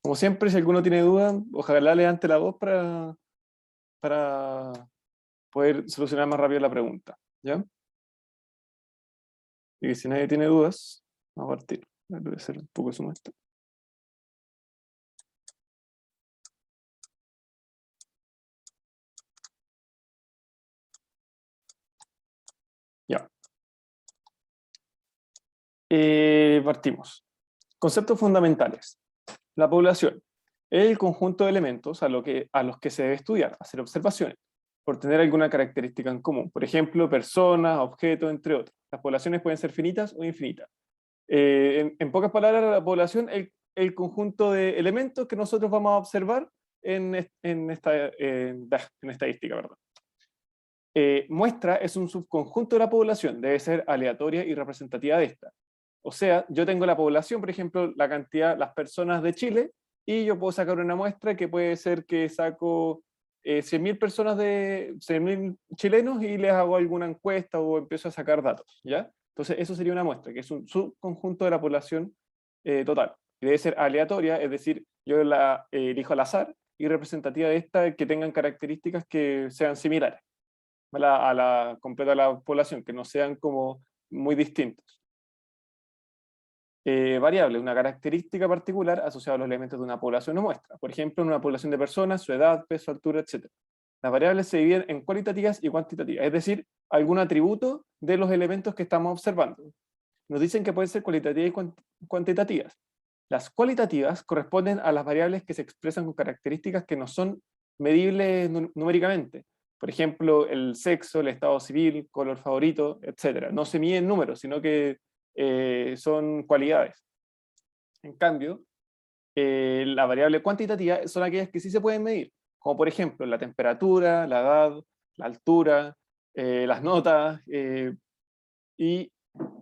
Como siempre, si alguno tiene dudas, ojalá levante la voz para poder solucionar más rápido la pregunta, ¿ya? Y si nadie tiene dudas, vamos a partir. Voy a hacer un poco de suma esto. Ya. Partimos. Conceptos fundamentales. La población es el conjunto de elementos a los que se debe estudiar, hacer observaciones, por tener alguna característica en común. Por ejemplo, personas, objetos, entre otros. Las poblaciones pueden ser finitas o infinitas. En pocas palabras, la población es el conjunto de elementos que nosotros vamos a observar en estadística, ¿verdad? Muestra es un subconjunto de la población, debe ser aleatoria y representativa de esta. O sea, yo tengo la población, por ejemplo, la cantidad, las personas de Chile, y yo puedo sacar una muestra que puede ser que saco 100.000 personas de 100.000 chilenos y les hago alguna encuesta o empiezo a sacar datos, ¿ya? Entonces, eso sería una muestra, que es un subconjunto de la población total. Y debe ser aleatoria, es decir, yo la elijo al azar, y representativa de esta que tengan características que sean similares a la completa de la población, que no sean como muy distintos. Variable, una característica particular asociada a los elementos de una población o muestra. Por ejemplo, en una población de personas, su edad, peso, altura, etc. Las variables se dividen en cualitativas y cuantitativas, es decir, algún atributo de los elementos que estamos observando. Nos dicen que pueden ser cualitativas y cuantitativas. Las cualitativas corresponden a las variables que se expresan con características que no son medibles numéricamente. Por ejemplo, el sexo, el estado civil, color favorito, etc. No se miden números, sino que son cualidades. En cambio, la variable cuantitativa son aquellas que sí se pueden medir, como por ejemplo la temperatura, la edad, la altura, las notas, y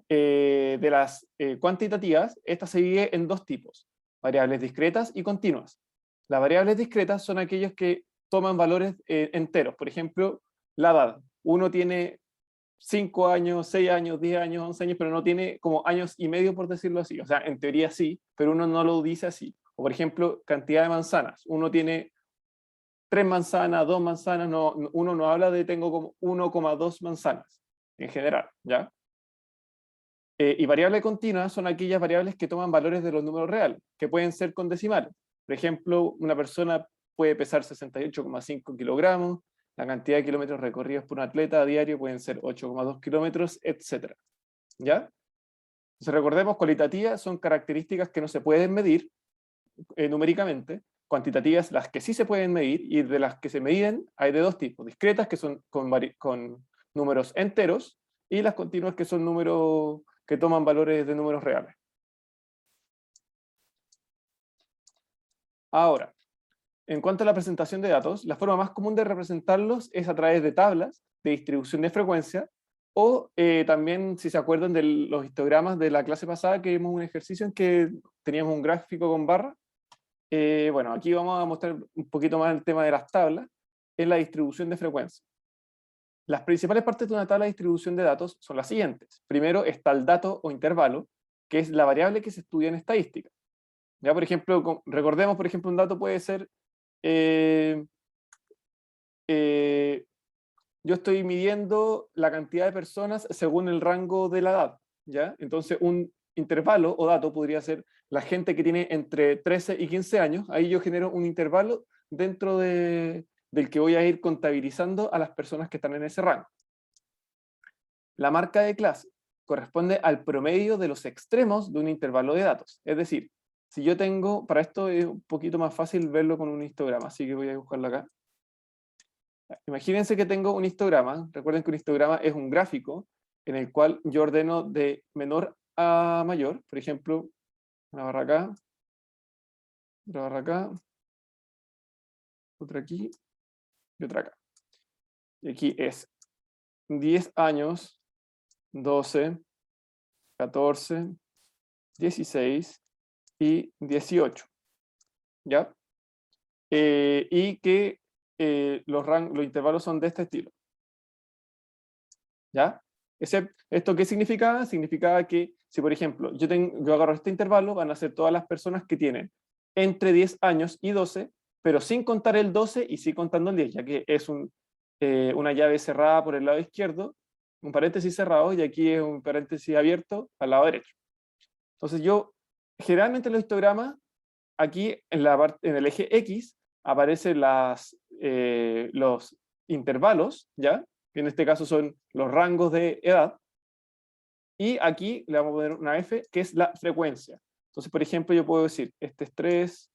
de las cuantitativas, esta se divide en dos tipos, variables discretas y continuas. Las variables discretas son aquellos que toman valores enteros, por ejemplo, la edad. Uno tiene 5 años, 6 años, 10 años, 11 años, pero no tiene como años y medio, por decirlo así. O sea, en teoría sí, pero uno no lo dice así. O por ejemplo, cantidad de manzanas. Uno tiene 3 manzanas, 2 manzanas, no, uno no habla de tengo como 1,2 manzanas en general, ¿ya? Y variable continua son aquellas variables que toman valores de los números reales, que pueden ser con decimales. Por ejemplo, una persona puede pesar 68,5 kilogramos, la cantidad de kilómetros recorridos por un atleta a diario pueden ser 8,2 kilómetros, etc. ¿Ya? Entonces recordemos, cualitativas son características que no se pueden medir numéricamente, cuantitativas las que sí se pueden medir, y de las que se miden hay de dos tipos, discretas que son con números enteros, y las continuas que son números que toman valores de números reales. Ahora, en cuanto a la presentación de datos, la forma más común de representarlos es a través de tablas de distribución de frecuencia, o también, si se acuerdan de los histogramas de la clase pasada, que vimos un ejercicio en que teníamos un gráfico con barra. Bueno, aquí vamos a mostrar un poquito más el tema de las tablas, en la distribución de frecuencia. Las principales partes de una tabla de distribución de datos son las siguientes. Primero está el dato o intervalo, que es la variable que se estudia en estadística. Ya, por ejemplo, recordemos, por ejemplo, un dato puede ser, eh, eh, yo estoy midiendo la cantidad de personas según el rango de la edad, ¿ya? Entonces, un intervalo o dato podría ser la gente que tiene entre 13 y 15 años. Ahí yo genero un intervalo dentro del que voy a ir contabilizando a las personas que están en ese rango. La marca de clase corresponde al promedio de los extremos de un intervalo de datos. Es decir, si yo tengo, para esto es un poquito más fácil verlo con un histograma, así que voy a buscarlo acá. Imagínense que tengo un histograma. Recuerden que un histograma es un gráfico en el cual yo ordeno de menor a mayor. Por ejemplo, una barra acá, otra barra acá, otra aquí y otra acá. Y aquí es 10 años, 12, 14, 16 y 18. ¿Ya? Y que los intervalos son de este estilo. ¿Ya? ¿Esto qué significaba? Significaba que si, por ejemplo, yo agarro este intervalo, van a ser todas las personas que tienen entre 10 años y 12, pero sin contar el 12 y sí contando el 10, ya que es una llave cerrada por el lado izquierdo, un paréntesis cerrado, y aquí es un paréntesis abierto al lado derecho. Entonces yo, generalmente en los histogramas, aquí en el eje X aparecen los intervalos, ¿ya? Que en este caso son los rangos de edad, y aquí le vamos a poner una F, que es la frecuencia. Entonces, por ejemplo, yo puedo decir, este es 3,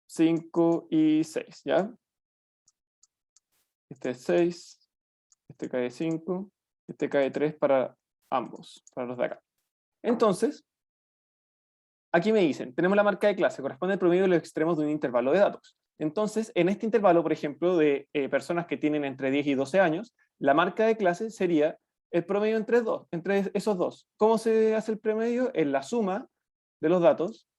5 y 6, ¿ya? Este es 6, este cae 5, este cae 3 para ambos, para los de acá. Entonces, aquí me dicen, tenemos la marca de clase, corresponde al promedio de los extremos de un intervalo de datos. Entonces, en este intervalo, por ejemplo, de personas que tienen entre 10 y 12 años, la marca de clase sería el promedio entre esos dos. ¿Cómo se hace el promedio? Es la suma de los datos,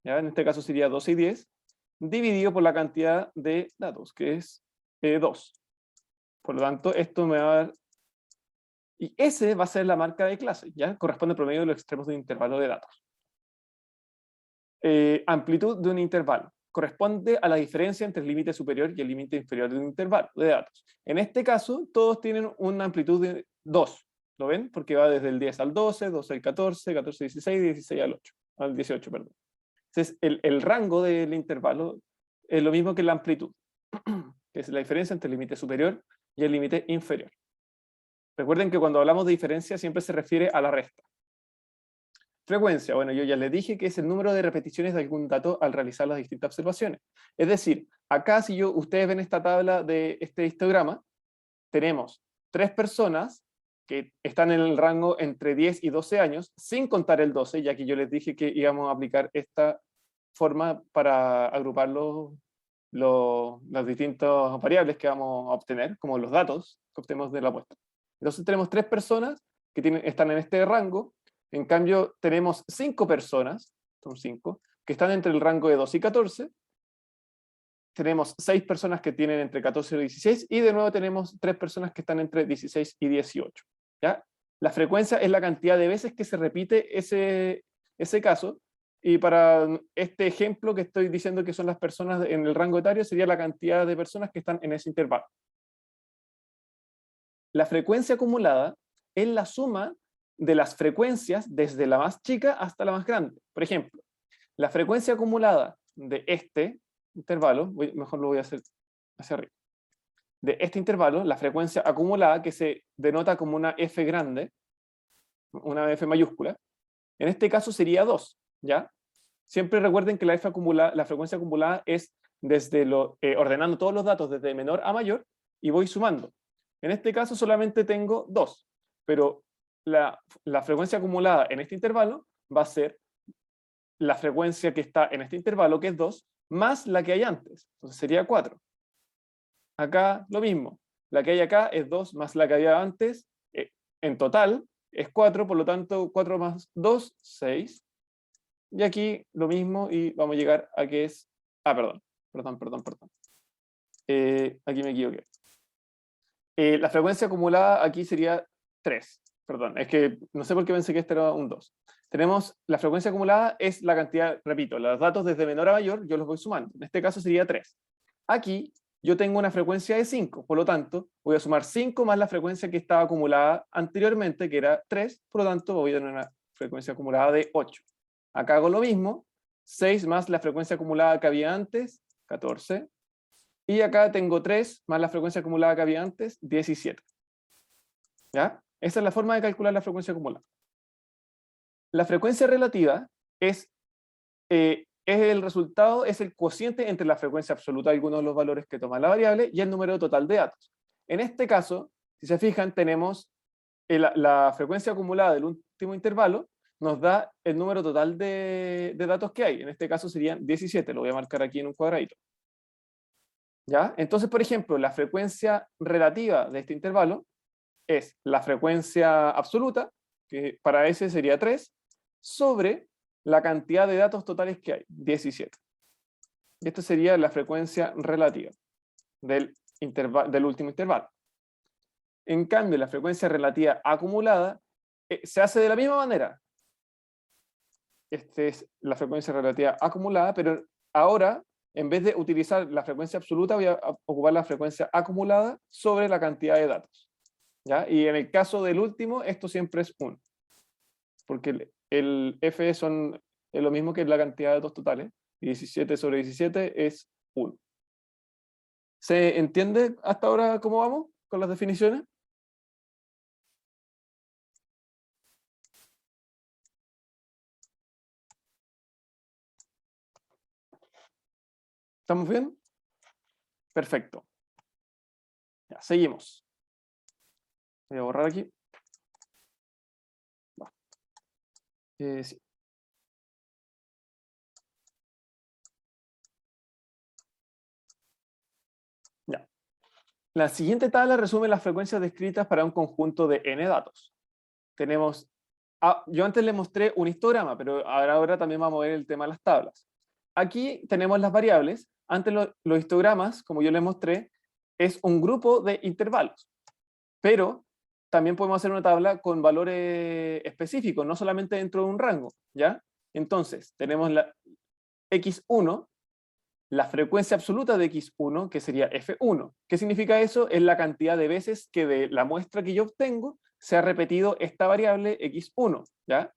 ¿ya? En este caso sería 12 y 10, dividido por la cantidad de datos, que es 2. Por lo tanto, esto me va a dar... Y ese va a ser la marca de clase, ¿ya? Corresponde al promedio de los extremos de un intervalo de datos. Amplitud de un intervalo. Corresponde a la diferencia entre el límite superior y el límite inferior de un intervalo de datos. En este caso, todos tienen una amplitud de 2. ¿Lo ven? Porque va desde el 10 al 12, 12 al 14, 14 al 16, 16 al 8. Al 18, perdón. Entonces, el rango del intervalo es lo mismo que la amplitud, que es la diferencia entre el límite superior y el límite inferior. Recuerden que cuando hablamos de diferencia siempre se refiere a la resta. Frecuencia, bueno, yo ya les dije que es el número de repeticiones de algún dato al realizar las distintas observaciones. Es decir, acá si ustedes ven esta tabla de este histograma, tenemos 3 personas que están en el rango entre 10 y 12 años, sin contar el 12, ya que yo les dije que íbamos a aplicar esta forma para agrupar las distintas variables que vamos a obtener, como los datos que obtenemos de la muestra. Entonces tenemos 3 personas que están en este rango. En cambio, tenemos 5 personas, son 5, que están entre el rango de 12 y 14. Tenemos 6 personas que tienen entre 14 y 16, y de nuevo tenemos 3 personas que están entre 16 y 18. ¿Ya? La frecuencia es la cantidad de veces que se repite ese caso, y para este ejemplo que estoy diciendo que son las personas en el rango etario, sería la cantidad de personas que están en ese intervalo. La frecuencia acumulada es la suma de las frecuencias desde la más chica hasta la más grande. Por ejemplo, la frecuencia acumulada de este intervalo, mejor lo voy a hacer hacia arriba, de este intervalo, la frecuencia acumulada, que se denota como una F grande, una F mayúscula, en este caso sería 2, ¿ya? Siempre recuerden que la frecuencia acumulada es ordenando todos los datos desde menor a mayor, y voy sumando. En este caso solamente tengo 2, pero la frecuencia acumulada en este intervalo va a ser la frecuencia que está en este intervalo, que es 2, más la que hay antes. Entonces sería 4. Acá lo mismo. La que hay acá es 2 más la que había antes. En total es 4, por lo tanto 4 más 2, 6. Y aquí lo mismo, y vamos a llegar a que es... perdón. Aquí me equivoqué. La frecuencia acumulada aquí sería 3. Perdón, es que no sé por qué pensé que este era un 2. Tenemos la frecuencia acumulada, es la cantidad, repito, los datos desde menor a mayor, yo los voy sumando. En este caso sería 3. Aquí yo tengo una frecuencia de 5, por lo tanto, voy a sumar 5 más la frecuencia que estaba acumulada anteriormente, que era 3, por lo tanto, voy a tener una frecuencia acumulada de 8. Acá hago lo mismo, 6 más la frecuencia acumulada que había antes, 14. Y acá tengo 3 más la frecuencia acumulada que había antes, 17. ¿Ya? Esa es la forma de calcular la frecuencia acumulada. La frecuencia relativa es el resultado, es el cociente entre la frecuencia absoluta de algunos de los valores que toma la variable y el número total de datos. En este caso, si se fijan, tenemos la frecuencia acumulada del último intervalo, nos da el número total de datos que hay. En este caso serían 17, lo voy a marcar aquí en un cuadradito. ¿Ya? Entonces, por ejemplo, la frecuencia relativa de este intervalo es la frecuencia absoluta, que para ese sería 3, sobre la cantidad de datos totales que hay, 17. Y esto sería la frecuencia relativa del último intervalo. En cambio, la frecuencia relativa acumulada se hace de la misma manera. esta es la frecuencia relativa acumulada, pero ahora, en vez de utilizar la frecuencia absoluta, voy a ocupar la frecuencia acumulada sobre la cantidad de datos. ¿Ya? Y en el caso del último, esto siempre es 1, porque el F es lo mismo que la cantidad de datos totales, y 17 sobre 17 es 1. ¿Se entiende hasta ahora cómo vamos con las definiciones? ¿Estamos bien? Perfecto. Ya, seguimos. Voy a borrar aquí. Sí. Ya. La siguiente tabla resume las frecuencias descritas para un conjunto de n datos. Tenemos, yo antes les mostré un histograma, pero ahora también vamos a ver el tema de las tablas. Aquí tenemos las variables. Antes los histogramas, como yo les mostré, es un grupo de intervalos. Pero también podemos hacer una tabla con valores específicos, no solamente dentro de un rango, ¿ya? Entonces, tenemos la x1, la frecuencia absoluta de x1, que sería f1. ¿Qué significa eso? Es la cantidad de veces que de la muestra que yo obtengo se ha repetido esta variable x1, ¿ya?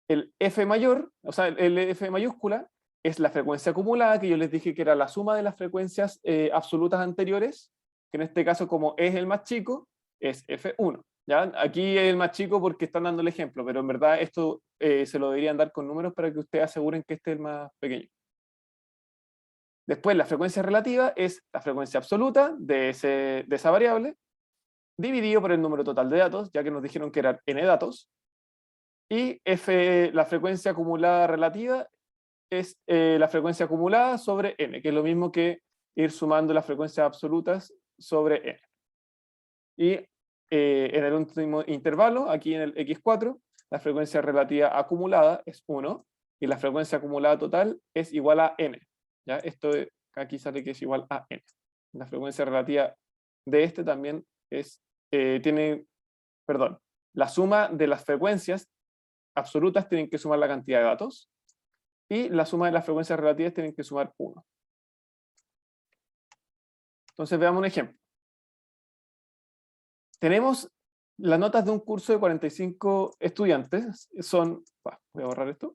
El f mayor, o sea, el f mayúscula, es la frecuencia acumulada, que yo les dije que era la suma de las frecuencias absolutas anteriores, que en este caso, como es el más chico, es f1. ¿Ya? Aquí es el más chico porque están dando el ejemplo, pero en verdad esto se lo deberían dar con números para que ustedes aseguren que este es el más pequeño. Después, la frecuencia relativa es la frecuencia absoluta de esa variable, dividido por el número total de datos, ya que nos dijeron que eran n datos, y la frecuencia acumulada relativa es la frecuencia acumulada sobre n, que es lo mismo que ir sumando las frecuencias absolutas sobre n. Y en el último intervalo, aquí en el x4, la frecuencia relativa acumulada es 1, y la frecuencia acumulada total es igual a n. ¿Ya? Esto aquí sale que es igual a n. La frecuencia relativa de este también perdón, la suma de las frecuencias absolutas tienen que sumar la cantidad de datos, y la suma de las frecuencias relativas tienen que sumar 1. Entonces veamos un ejemplo. Tenemos las notas de un curso de 45 estudiantes, voy a borrar esto.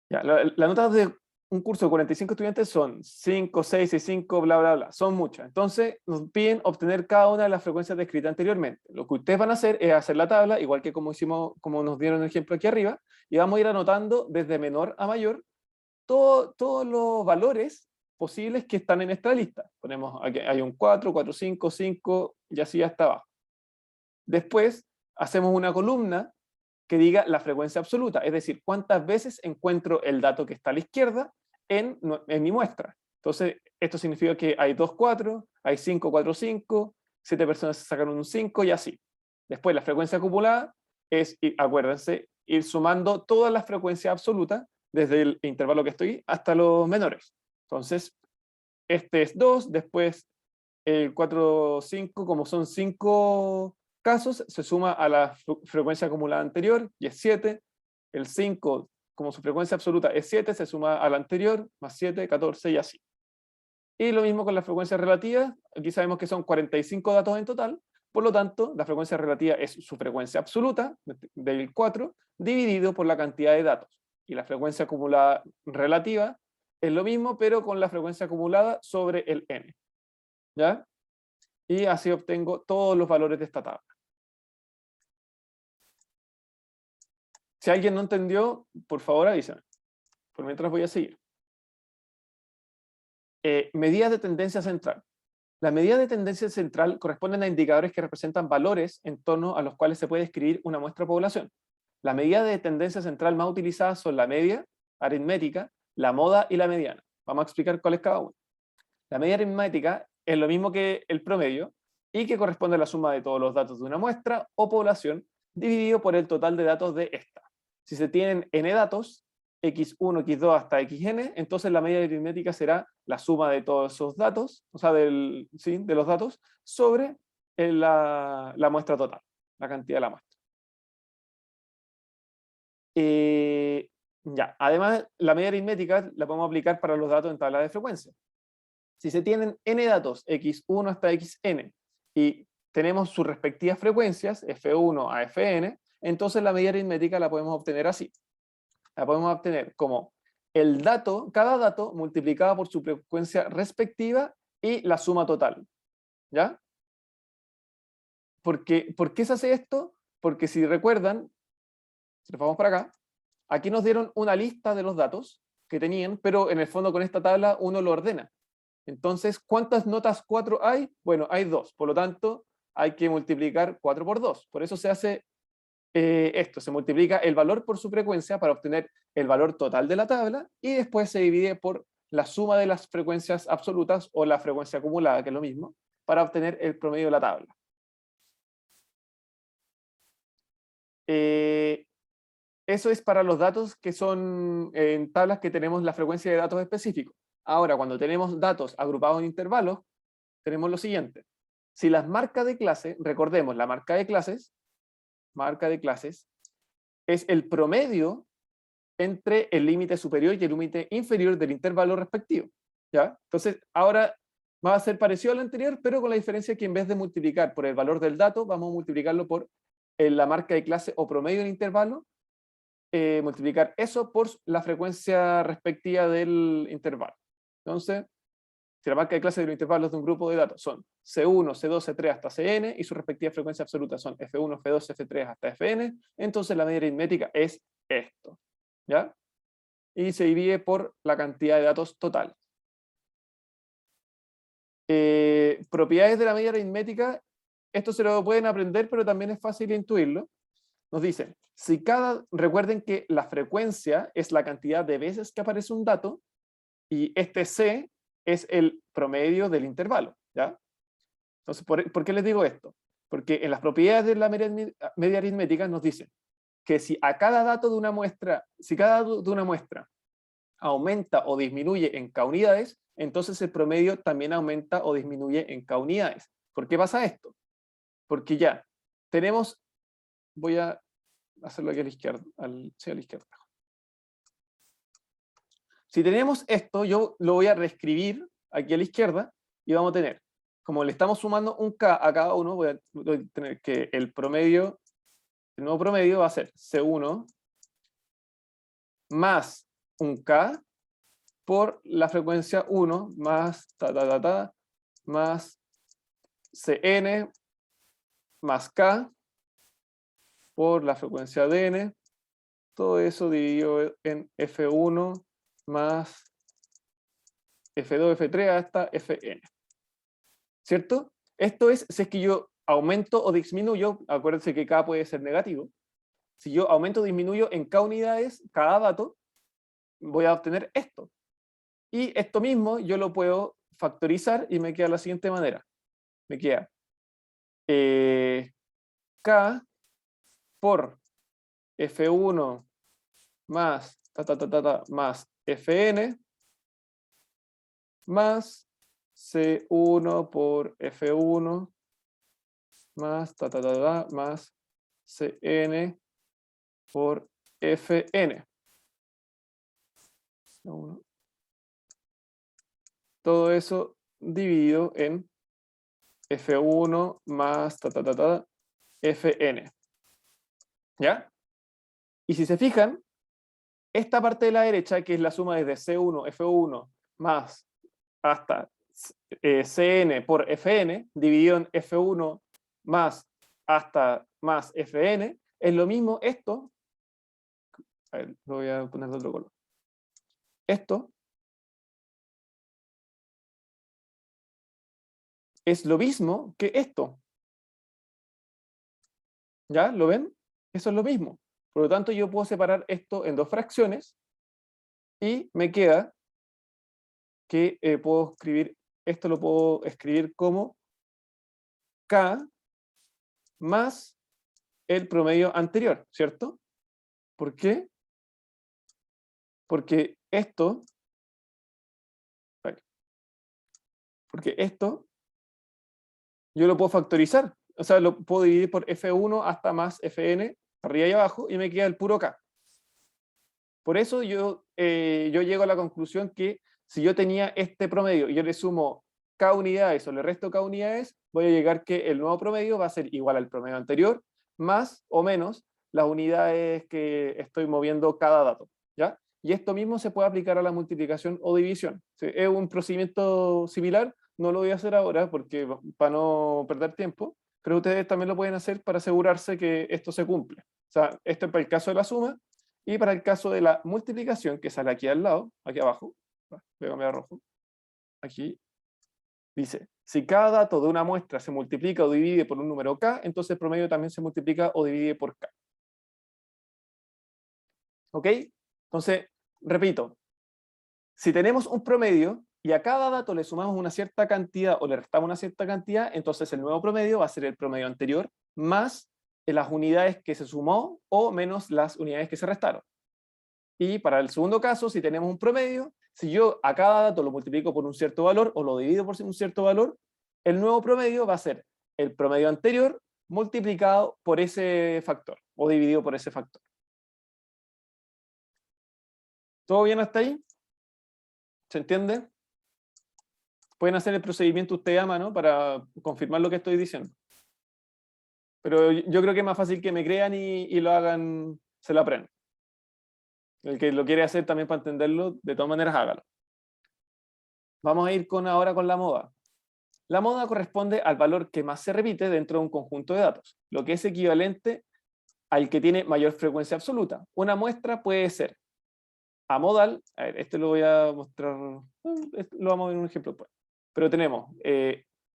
Ya, las notas de un curso de 45 estudiantes son 5, 6 y 5, bla, bla, bla. Son muchas. Entonces nos piden obtener cada una de las frecuencias descritas anteriormente. Lo que ustedes van a hacer es hacer la tabla, igual que como nos dieron el ejemplo aquí arriba, y vamos a ir anotando desde menor a mayor todos los valores posibles que están en esta lista. Ponemos aquí, hay un 4, 4, 5, 5, y así hasta abajo. Después hacemos una columna que diga la frecuencia absoluta, es decir, cuántas veces encuentro el dato que está a la izquierda en mi muestra. Entonces, esto significa que hay 2, 4, hay 5, 4, 5, 7 personas se sacaron un 5 y así. Después, la frecuencia acumulada es, acuérdense, ir sumando todas las frecuencias absolutas desde el intervalo que estoy hasta los menores. Entonces, este es 2, después el 4, 5, como son 5 casos, se suma a la frecuencia acumulada anterior, y es 7. El 5, como su frecuencia absoluta es 7, se suma a la anterior, más 7, 14 y así. Y lo mismo con la frecuencia relativa, aquí sabemos que son 45 datos en total, por lo tanto, la frecuencia relativa es su frecuencia absoluta, del 4, dividido por la cantidad de datos. Y la frecuencia acumulada relativa es lo mismo, pero con la frecuencia acumulada sobre el n. ¿Ya? Y así obtengo todos los valores de esta tabla. Si alguien no entendió, por favor avísame. Por mientras voy a seguir. Medidas de tendencia central. Las medidas de tendencia central corresponden a indicadores que representan valores en torno a los cuales se puede describir una muestra de población. Las medidas de tendencia central más utilizadas son la media, aritmética, la moda y la mediana. Vamos a explicar cuál es cada una. La media aritmética es lo mismo que el promedio y que corresponde a la suma de todos los datos de una muestra o población dividido por el total de datos de esta. Si se tienen n datos, x1, x2 hasta xn, entonces la media aritmética será la suma de todos esos datos, o sea, de los datos, sobre la muestra total, la cantidad de la muestra. Ya, además, la media aritmética la podemos aplicar para los datos en tabla de frecuencia. Si se tienen n datos, x1 hasta xn, y tenemos sus respectivas frecuencias, f1 a fn, entonces la media aritmética la podemos obtener así. La podemos obtener como el dato, cada dato multiplicado por su frecuencia respectiva y la suma total. ¿Ya? ¿Por qué se hace esto? Porque si recuerdan, si nos vamos para acá, aquí nos dieron una lista de los datos que tenían, pero en el fondo con esta tabla uno lo ordena. Entonces, ¿cuántas notas 4 hay? Bueno, hay 2, por lo tanto, hay que multiplicar 4 por 2. Por eso se hace esto, se multiplica el valor por su frecuencia para obtener el valor total de la tabla y después se divide por la suma de las frecuencias absolutas o la frecuencia acumulada, que es lo mismo, para obtener el promedio de la tabla. Eso es para los datos que son en tablas que tenemos la frecuencia de datos específicos. Ahora, cuando tenemos datos agrupados en intervalos, tenemos lo siguiente. Si las marcas de clase, recordemos, la marca de clases es el promedio entre el límite superior y el límite inferior del intervalo respectivo. ¿Ya? Entonces, ahora va a ser parecido al anterior, pero con la diferencia que en vez de multiplicar por el valor del dato, vamos a multiplicarlo por la marca de clase o promedio del intervalo, multiplicar eso por la frecuencia respectiva del intervalo. Entonces, si la marca de clase de los intervalos de un grupo de datos son C1, C2, C3 hasta Cn y su respectiva frecuencia absoluta son F1, F2, F3 hasta Fn, entonces la media aritmética es esto. ¿Ya? Y se divide por la cantidad de datos total. Propiedades de la media aritmética, esto se lo pueden aprender, pero también es fácil intuirlo. Nos dicen, recuerden que la frecuencia es la cantidad de veces que aparece un dato, y este C es el promedio del intervalo, ¿ya? Entonces, ¿por qué les digo esto? Porque en las propiedades de la media aritmética nos dicen que si cada dato de una muestra aumenta o disminuye en k unidades, entonces el promedio también aumenta o disminuye en k unidades. ¿Por qué pasa esto? Porque ya tenemos, voy a hacerlo aquí a la izquierda, a la izquierda. Si tenemos esto, yo lo voy a reescribir aquí a la izquierda y vamos a tener, como le estamos sumando un k a cada uno, voy a tener que el nuevo promedio va a ser C1 más un k por la frecuencia 1 más más Cn más k por la frecuencia dn, todo eso dividido en F1 más F2, F3 hasta Fn. ¿Cierto? Esto es si es que yo aumento o disminuyo, acuérdense que k puede ser negativo. Si yo aumento o disminuyo en k unidades cada dato, voy a obtener esto. Y esto mismo yo lo puedo factorizar y me queda de la siguiente manera. Me queda k por F1 más más Fn más C1 por F1 más más Cn por Fn. Todo eso dividido en F1 más Fn. ¿Ya? Y si se fijan, esta parte de la derecha, que es la suma desde C1, F1 más hasta Cn por Fn, dividido en F1 más hasta más Fn, es lo mismo esto. A ver, lo voy a poner de otro color. Esto es lo mismo que esto. ¿Ya? ¿Lo ven? Eso es lo mismo. Por lo tanto, yo puedo separar esto en dos fracciones y me queda que puedo escribir, esto lo puedo escribir como k más el promedio anterior, ¿cierto? ¿Por qué? Porque esto yo lo puedo factorizar, o sea, lo puedo dividir por F1 hasta más Fn, arriba y abajo, y me queda el puro K. Por eso yo llego a la conclusión que si yo tenía este promedio y yo le sumo k unidades o le resto k unidades, voy a llegar que el nuevo promedio va a ser igual al promedio anterior, más o menos las unidades que estoy moviendo cada dato, ¿ya? Y esto mismo se puede aplicar a la multiplicación o división. Es un procedimiento similar, no lo voy a hacer ahora porque para no perder tiempo, pero ustedes también lo pueden hacer para asegurarse que esto se cumple. O sea, esto es para el caso de la suma, y para el caso de la multiplicación, que sale aquí al lado, aquí abajo, voy a cambiar a rojo, aquí, dice, si cada dato de una muestra se multiplica o divide por un número k, entonces el promedio también se multiplica o divide por k. ¿Ok? Entonces, repito, si tenemos un promedio y a cada dato le sumamos una cierta cantidad o le restamos una cierta cantidad, entonces el nuevo promedio va a ser el promedio anterior más las unidades que se sumó o menos las unidades que se restaron. Y para el segundo caso, si tenemos un promedio, si yo a cada dato lo multiplico por un cierto valor o lo divido por un cierto valor, el nuevo promedio va a ser el promedio anterior multiplicado por ese factor o dividido por ese factor. ¿Todo bien hasta ahí? ¿Se entiende? Pueden hacer el procedimiento usted a mano para confirmar lo que estoy diciendo. Pero yo creo que es más fácil que me crean y lo hagan, se lo aprendan. El que lo quiere hacer también para entenderlo, de todas maneras hágalo. Vamos a ir ahora con la moda. La moda corresponde al valor que más se repite dentro de un conjunto de datos, lo que es equivalente al que tiene mayor frecuencia absoluta. Una muestra puede ser amodal, a ver, este lo voy a mostrar, lo vamos a ver en un ejemplo después. Pero tenemos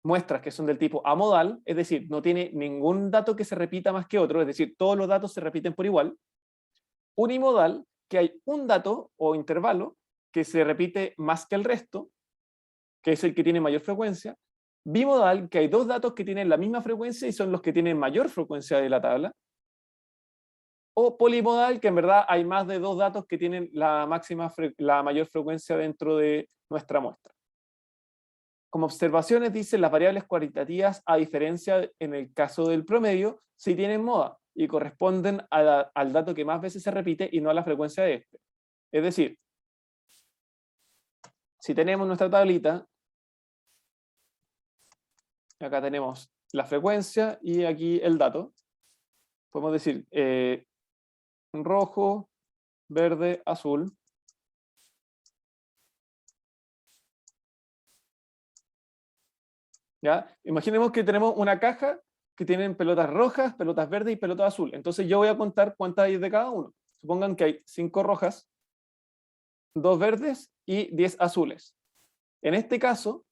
muestras que son del tipo amodal, es decir, no tiene ningún dato que se repita más que otro, es decir, todos los datos se repiten por igual. Unimodal, que hay un dato o intervalo que se repite más que el resto, que es el que tiene mayor frecuencia. Bimodal, que hay dos datos que tienen la misma frecuencia y son los que tienen mayor frecuencia de la tabla. O polimodal, que en verdad hay más de dos datos que tienen la mayor frecuencia dentro de nuestra muestra. Como observaciones dicen las variables cualitativas, a diferencia en el caso del promedio, sí tienen moda y corresponden al dato que más veces se repite y no a la frecuencia de este. Es decir, si tenemos nuestra tablita, acá tenemos la frecuencia y aquí el dato, podemos decir rojo, verde, azul. ¿Ya? Imaginemos que tenemos una caja que tienen pelotas rojas, pelotas verdes y pelotas azul. Entonces yo voy a contar cuántas hay de cada uno. Supongan que hay 5 rojas, 2 verdes y 10 azules. En este caso,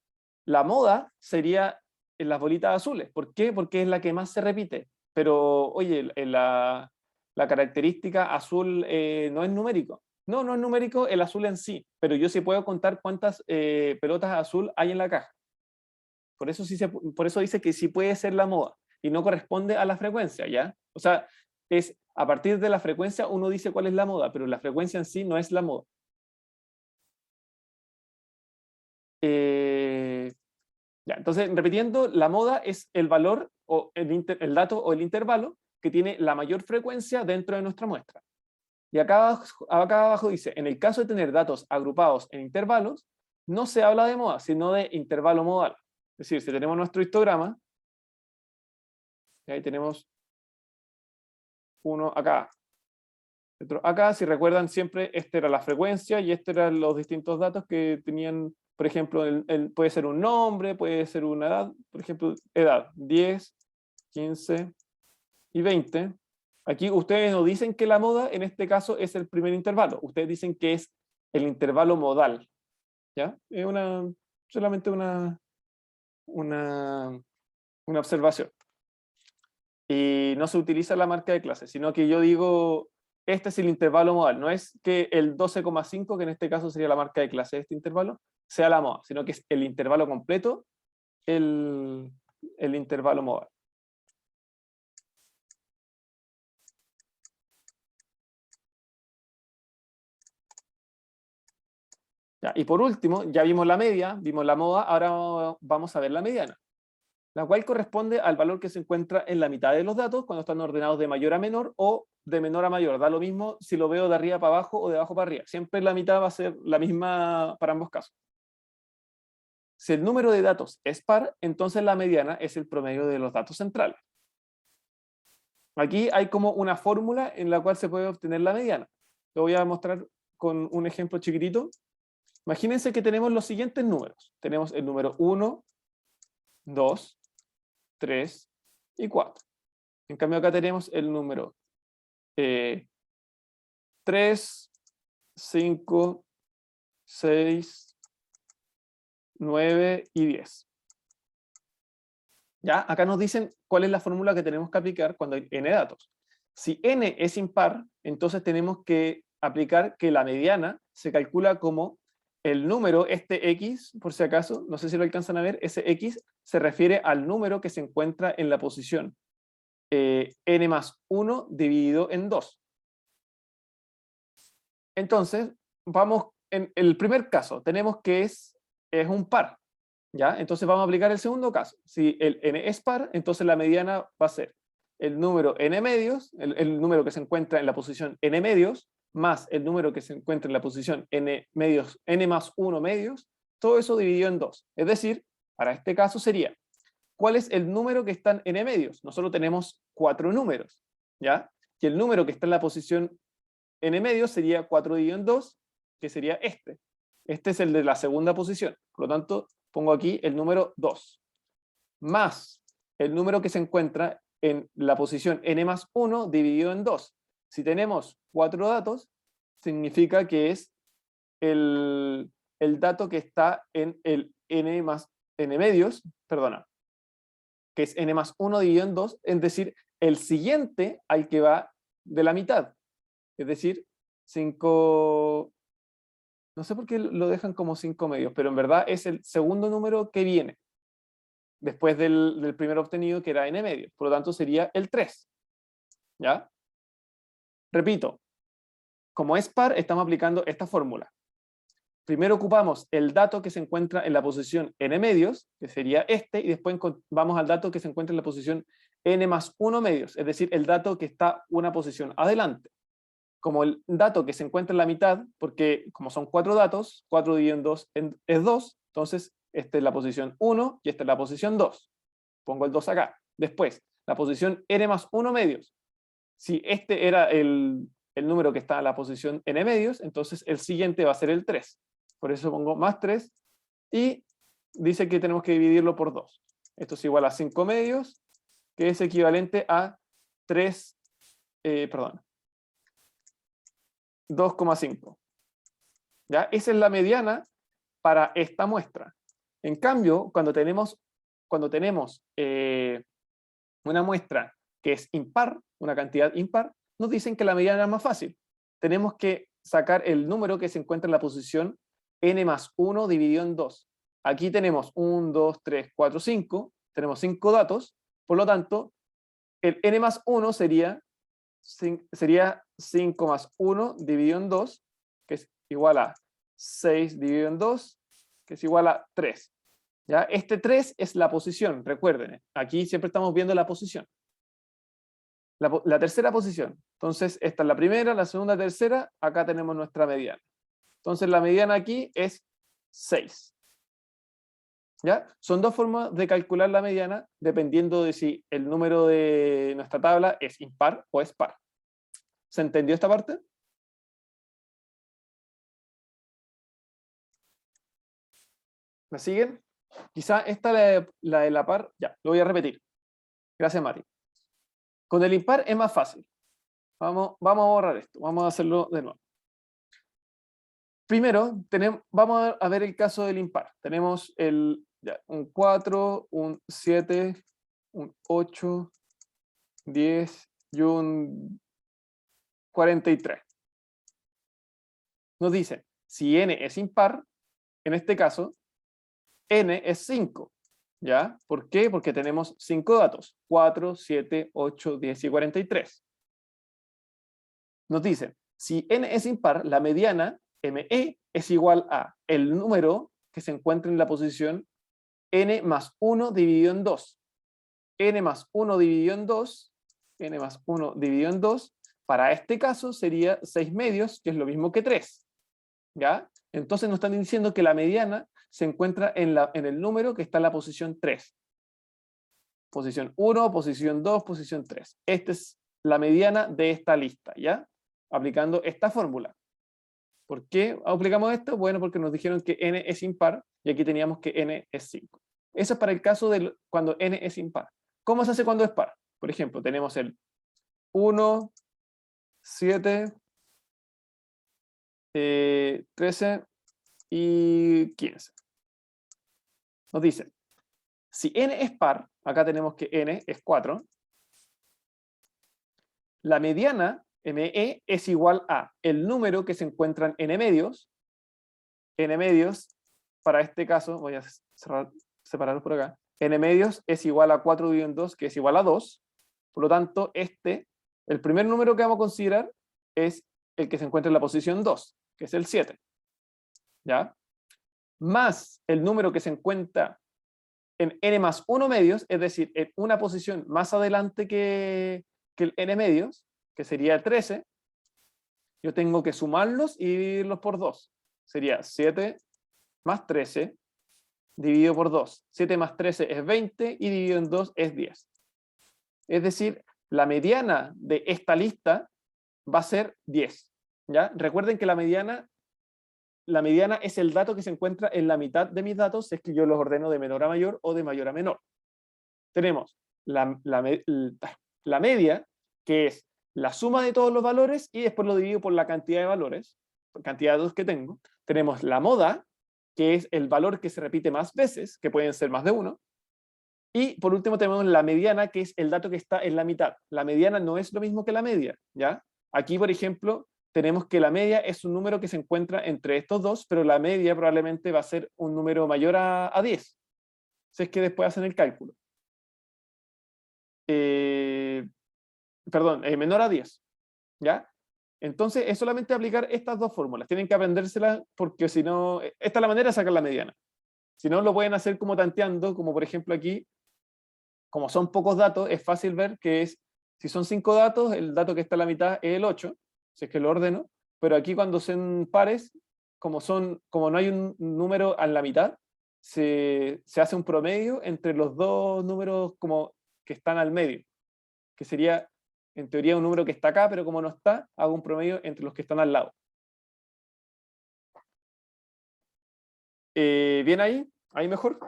la moda sería en las bolitas azules. ¿Por qué? Porque es la que más se repite. Pero, oye, la característica azul no es numérico. No, no es numérico el azul en sí, pero yo sí puedo contar cuántas pelotas azul hay en la caja. Por eso dice que sí puede ser la moda y no corresponde a la frecuencia, ¿ya? O sea, es a partir de la frecuencia uno dice cuál es la moda, pero la frecuencia en sí no es la moda. Ya, entonces, repitiendo, la moda es el valor o el dato o el intervalo que tiene la mayor frecuencia dentro de nuestra muestra. Y acá abajo dice, en el caso de tener datos agrupados en intervalos, no se habla de moda, sino de intervalo modal. Es decir, si tenemos nuestro histograma, y ahí tenemos uno acá, otro acá, si recuerdan siempre, esta era la frecuencia y estos eran los distintos datos que tenían, por ejemplo, puede ser un nombre, puede ser una edad, por ejemplo, edad, 10, 15 y 20. Aquí ustedes nos dicen que la moda, en este caso, es el primer intervalo. Ustedes dicen que es el intervalo modal. ¿Ya? Es solamente una observación. Y no se utiliza la marca de clase, sino que yo digo, este es el intervalo modal. No es que el 12,5, que en este caso sería la marca de clase de este intervalo, sea la moda, sino que es el intervalo completo, el intervalo modal. Ya, y por último, ya vimos la media, vimos la moda, ahora vamos a ver la mediana, la cual corresponde al valor que se encuentra en la mitad de los datos cuando están ordenados de mayor a menor o de menor a mayor. Da lo mismo si lo veo de arriba para abajo o de abajo para arriba. Siempre la mitad va a ser la misma para ambos casos. Si el número de datos es par, entonces la mediana es el promedio de los datos centrales. Aquí hay como una fórmula en la cual se puede obtener la mediana. Lo voy a mostrar con un ejemplo chiquitito. Imagínense que tenemos los siguientes números. Tenemos el número 1, 2, 3 y 4. En cambio acá tenemos el número 3, 5, 6, 9 y 10. ¿Ya? Acá nos dicen cuál es la fórmula que tenemos que aplicar cuando hay n datos. Si n es impar, entonces tenemos que aplicar que la mediana se calcula como el número, este x, por si acaso, no sé si lo alcanzan a ver, ese x se refiere al número que se encuentra en la posición n más 1 dividido en 2. Entonces, vamos en el primer caso, tenemos que es un par. ¿Ya? Entonces vamos a aplicar el segundo caso. Si el n es par, entonces la mediana va a ser el número n medios, el número que se encuentra en la posición n medios, más el número que se encuentra en la posición n medios, n más 1 medios, todo eso dividido en 2. Es decir, para este caso sería, ¿cuál es el número que está en n medios? Nosotros tenemos 4 números, ¿ya? Y el número que está en la posición n medios sería 4 dividido en 2, que sería este. Este es el de la segunda posición. Por lo tanto, pongo aquí el número 2, más el número que se encuentra en la posición n más 1 dividido en 2. Si tenemos 4 datos, significa que es el dato que está en el n medios, perdona, que es n más 1 dividido en 2, es decir, el siguiente al que va de la mitad. Es decir, 5... No sé por qué lo dejan como 5 medios, pero en verdad es el segundo número que viene después del primero obtenido, que era n medios. Por lo tanto, sería el 3. ¿Ya? Repito, como es par, estamos aplicando esta fórmula. Primero ocupamos el dato que se encuentra en la posición n medios, que sería este, y después vamos al dato que se encuentra en la posición n más 1 medios, es decir, el dato que está una posición adelante. Como el dato que se encuentra en la mitad, porque como son 4 datos, 4 dividido en 2 es 2, entonces esta es la posición 1 y esta es la posición 2. Pongo el 2 acá. Después, la posición n más 1 medios. Si este era el número que está en la posición n medios, entonces el siguiente va a ser el 3. Por eso pongo más 3 y dice que tenemos que dividirlo por 2. Esto es igual a 5 medios, que es equivalente a 3, 2,5. ¿Ya? Esa es la mediana para esta muestra. En cambio, cuando tenemos una muestra que es impar, una cantidad impar, nos dicen que la mediana es más fácil. Tenemos que sacar el número que se encuentra en la posición n más 1 dividido en 2. Aquí tenemos 1, 2, 3, 4, 5. Tenemos 5 datos. Por lo tanto, el n más 1 sería 5 más 1 dividido en 2, que es igual a 6 dividido en 2, que es igual a 3. ¿Ya? Este 3 es la posición, recuerden, aquí siempre estamos viendo la posición. La tercera posición. Entonces, esta es la primera, la segunda, tercera, acá tenemos nuestra mediana. Entonces, la mediana aquí es 6. ¿Ya? Son dos formas de calcular la mediana, dependiendo de si el número de nuestra tabla es impar o es par. ¿Se entendió esta parte? ¿Me siguen? Quizá esta, la de la par, ya, lo voy a repetir. Gracias, Mari. Con el impar es más fácil. Vamos a borrar esto, vamos a hacerlo de nuevo. Primero, vamos a ver el caso del impar. Tenemos un 4, un 7, un 8, 10 y un 43. Nos dice, si n es impar, en este caso, n es 5. ¿Ya? ¿Por qué? Porque tenemos 5 datos. 4, 7, 8, 10 y 43. Nos dice, si n es impar, la mediana, ME, es igual a el número que se encuentra en la posición n más 1 dividido en 2. N más 1 dividido en 2, n más 1 dividido en 2, Para este caso sería 6 medios, que es lo mismo que 3. ¿Ya? Entonces nos están diciendo que la mediana se encuentra en el número que está en la posición 3. Posición 1, posición 2, posición 3. Esta es la mediana de esta lista, ¿ya? Aplicando esta fórmula. ¿Por qué aplicamos esto? Bueno, porque nos dijeron que n es impar y aquí teníamos que n es 5. Eso es para el caso de cuando n es impar. ¿Cómo se hace cuando es par? Por ejemplo, tenemos el 1, 7, 13 y 15. Nos dicen, si n es par, acá tenemos que n es 4, la mediana, ME, es igual a el número que se encuentra en n medios, para este caso, voy a separarlos por acá, n medios es igual a 4 dividido en 2, que es igual a 2, por lo tanto, el primer número que vamos a considerar es el que se encuentra en la posición 2, que es el 7, ¿ya? Más el número que se encuentra en n más 1 medios, es decir, en una posición más adelante que el n medios, que sería 13, yo tengo que sumarlos y dividirlos por 2. Sería 7 más 13 dividido por 2. 7 más 13 es 20 y dividido en 2 es 10. Es decir, la mediana de esta lista va a ser 10. ¿Ya? Recuerden que la mediana es el dato que se encuentra en la mitad de mis datos, si es que yo los ordeno de menor a mayor o de mayor a menor. Tenemos la media, que es la suma de todos los valores, y después lo divido por la cantidad de valores, por cantidad de datos que tengo. Tenemos la moda, que es el valor que se repite más veces, que pueden ser más de uno. Y por último tenemos la mediana, que es el dato que está en la mitad. La mediana no es lo mismo que la media, ¿ya? Aquí, por ejemplo, tenemos que la media es un número que se encuentra entre estos dos, pero la media probablemente va a ser un número mayor a 10. Si es que después hacen el cálculo. Menor a 10. ¿Ya? Entonces es solamente aplicar estas dos fórmulas. Tienen que aprendérselas porque si no, esta es la manera de sacar la mediana. Si no, lo pueden hacer como tanteando, como por ejemplo aquí, como son pocos datos, es fácil ver que si son 5 datos, el dato que está en la mitad es el 8, si es que lo ordeno, pero aquí cuando son pares, como no hay un número a la mitad, se hace un promedio entre los dos números como que están al medio, que sería en teoría un número que está acá, pero como no está, hago un promedio entre los que están al lado. ¿Bien ahí? ¿Ahí mejor?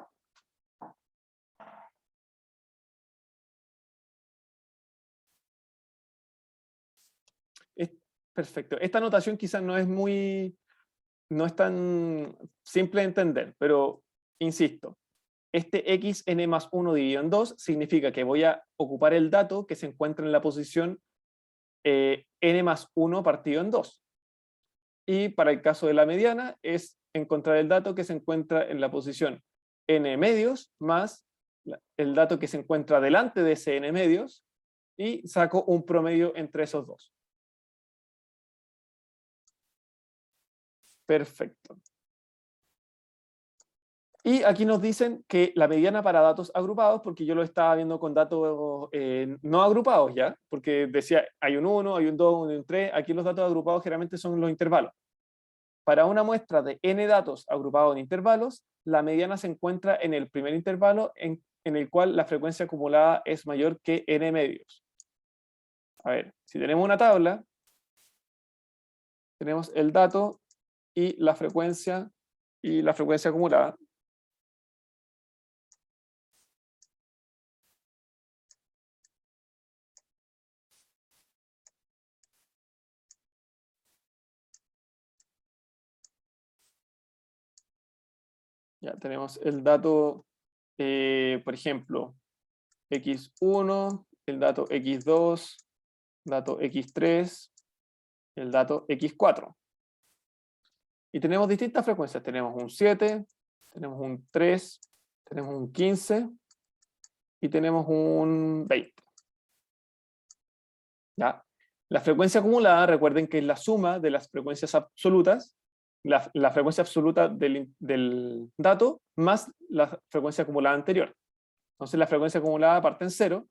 Perfecto. Esta notación quizás no es tan simple de entender, pero insisto, este xn más 1 dividido en 2 significa que voy a ocupar el dato que se encuentra en la posición n más 1 partido en 2. Y para el caso de la mediana es encontrar el dato que se encuentra en la posición n medios más el dato que se encuentra delante de ese n medios y saco un promedio entre esos dos. Perfecto. Y aquí nos dicen que la mediana para datos agrupados, porque yo lo estaba viendo con datos no agrupados ya, porque decía hay un 1, hay un 2, un 3, aquí los datos agrupados generalmente son los intervalos. Para una muestra de n datos agrupados en intervalos, la mediana se encuentra en el primer intervalo en el cual la frecuencia acumulada es mayor que n medios. A ver, si tenemos una tabla, tenemos el dato y la frecuencia acumulada. Ya tenemos el dato, por ejemplo, x1, el dato x2, dato x3, el dato x4. Y tenemos distintas frecuencias. Tenemos un 7, tenemos un 3, tenemos un 15 y tenemos un 20. ¿Ya? La frecuencia acumulada, recuerden que es la suma de las frecuencias absolutas, la frecuencia absoluta del dato más la frecuencia acumulada anterior. Entonces la frecuencia acumulada parte en 0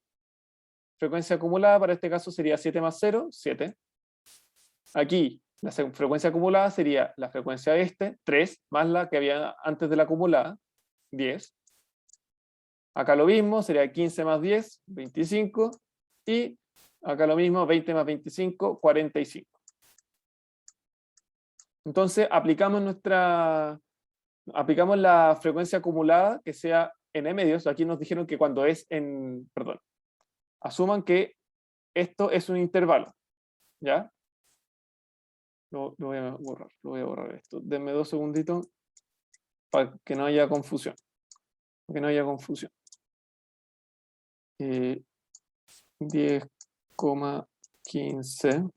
frecuencia acumulada para este caso sería 7 más 0, 7. Aquí la frecuencia acumulada sería la frecuencia de este, 3, más la que había antes de la acumulada, 10. Acá lo mismo, sería 15 más 10, 25. Y acá lo mismo, 20 más 25, 45. Entonces aplicamos la frecuencia acumulada que sea en medios. Aquí nos dijeron que cuando es en, perdón, asuman que esto es un intervalo, ¿ya? Lo voy a borrar esto. Denme 2 segunditos para que no haya confusión. Para que no haya confusión. 10,15,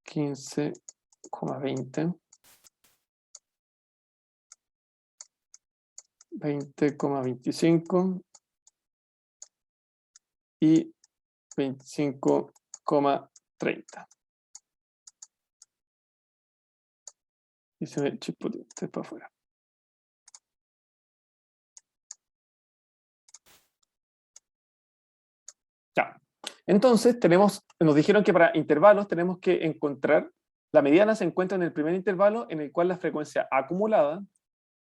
15,20, 20,25 y 25,30. Y se ve el chip para afuera. Ya. Entonces nos dijeron que para intervalos tenemos que encontrar, la mediana se encuentra en el primer intervalo en el cual la frecuencia acumulada,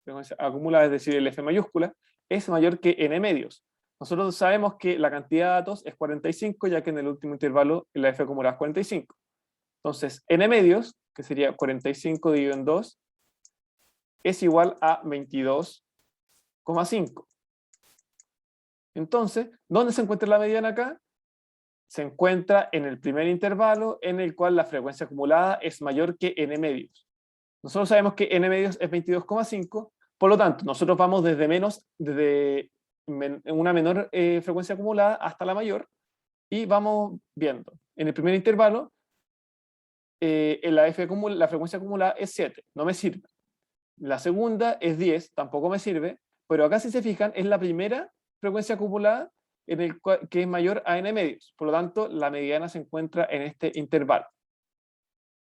es decir, el F mayúscula, es mayor que n medios. Nosotros sabemos que la cantidad de datos es 45, ya que en el último intervalo la F acumulada es 45. Entonces, n medios, que sería 45 dividido en 2, es igual a 22,5. Entonces, ¿dónde se encuentra la mediana acá? Se encuentra en el primer intervalo en el cual la frecuencia acumulada es mayor que n medios. Nosotros sabemos que n medios es 22,5, por lo tanto, nosotros vamos desde una menor frecuencia acumulada hasta la mayor y vamos viendo. En el primer intervalo, la frecuencia acumulada es 7, no me sirve. La segunda es 10, tampoco me sirve, pero acá si se fijan es la primera frecuencia acumulada que es mayor a n medios. Por lo tanto, la mediana se encuentra en este intervalo.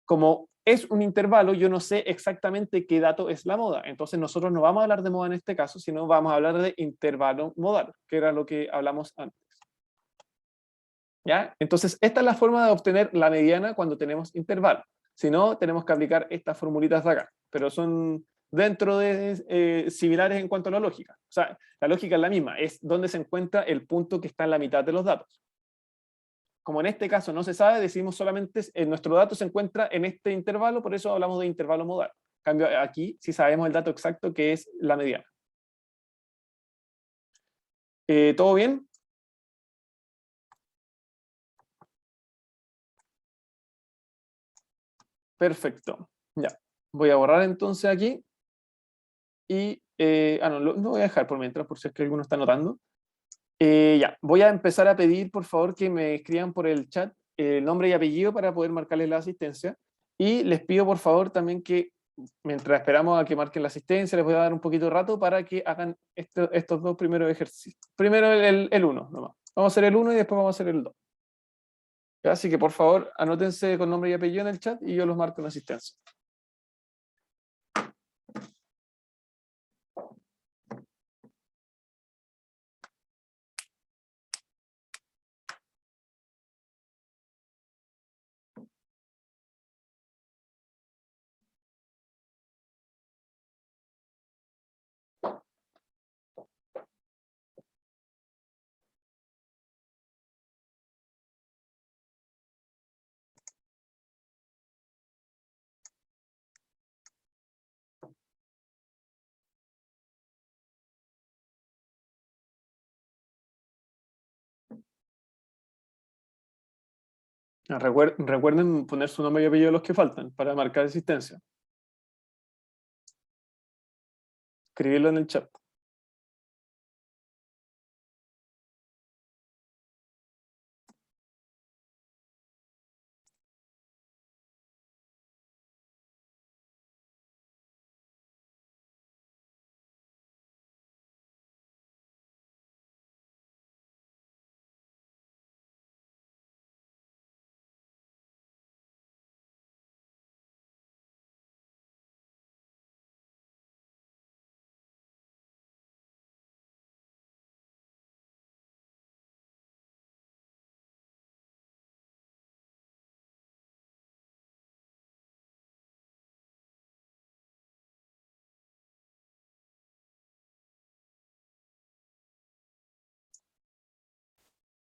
Como es un intervalo, yo no sé exactamente qué dato es la moda. Entonces nosotros no vamos a hablar de moda en este caso, sino vamos a hablar de intervalo modal, que era lo que hablamos antes. ¿Ya? Entonces, esta es la forma de obtener la mediana cuando tenemos intervalo. Si no, tenemos que aplicar estas formulitas de acá, pero son dentro de similares en cuanto a la lógica. O sea, la lógica es la misma, es donde se encuentra el punto que está en la mitad de los datos. Como en este caso no se sabe, decimos solamente nuestro dato se encuentra en este intervalo, por eso hablamos de intervalo modal. En cambio, aquí sí sabemos el dato exacto que es la mediana. ¿Todo bien? Perfecto. Ya. Voy a borrar entonces aquí. Y, no, lo voy a dejar por mientras, por si es que alguno está notando. Ya, voy a empezar a pedir, por favor, que me escriban por el chat el nombre y apellido para poder marcarles la asistencia. Y les pido, por favor, también que mientras esperamos a que marquen la asistencia, les voy a dar un poquito de rato para que hagan estos dos primeros ejercicios. Primero el uno, nomás. Vamos a hacer el uno y después vamos a hacer el dos. Así que, por favor, anótense con nombre y apellido en el chat y yo los marco en asistencia. Recuerden poner su nombre y apellido de los que faltan para marcar asistencia. Escribirlo en el chat.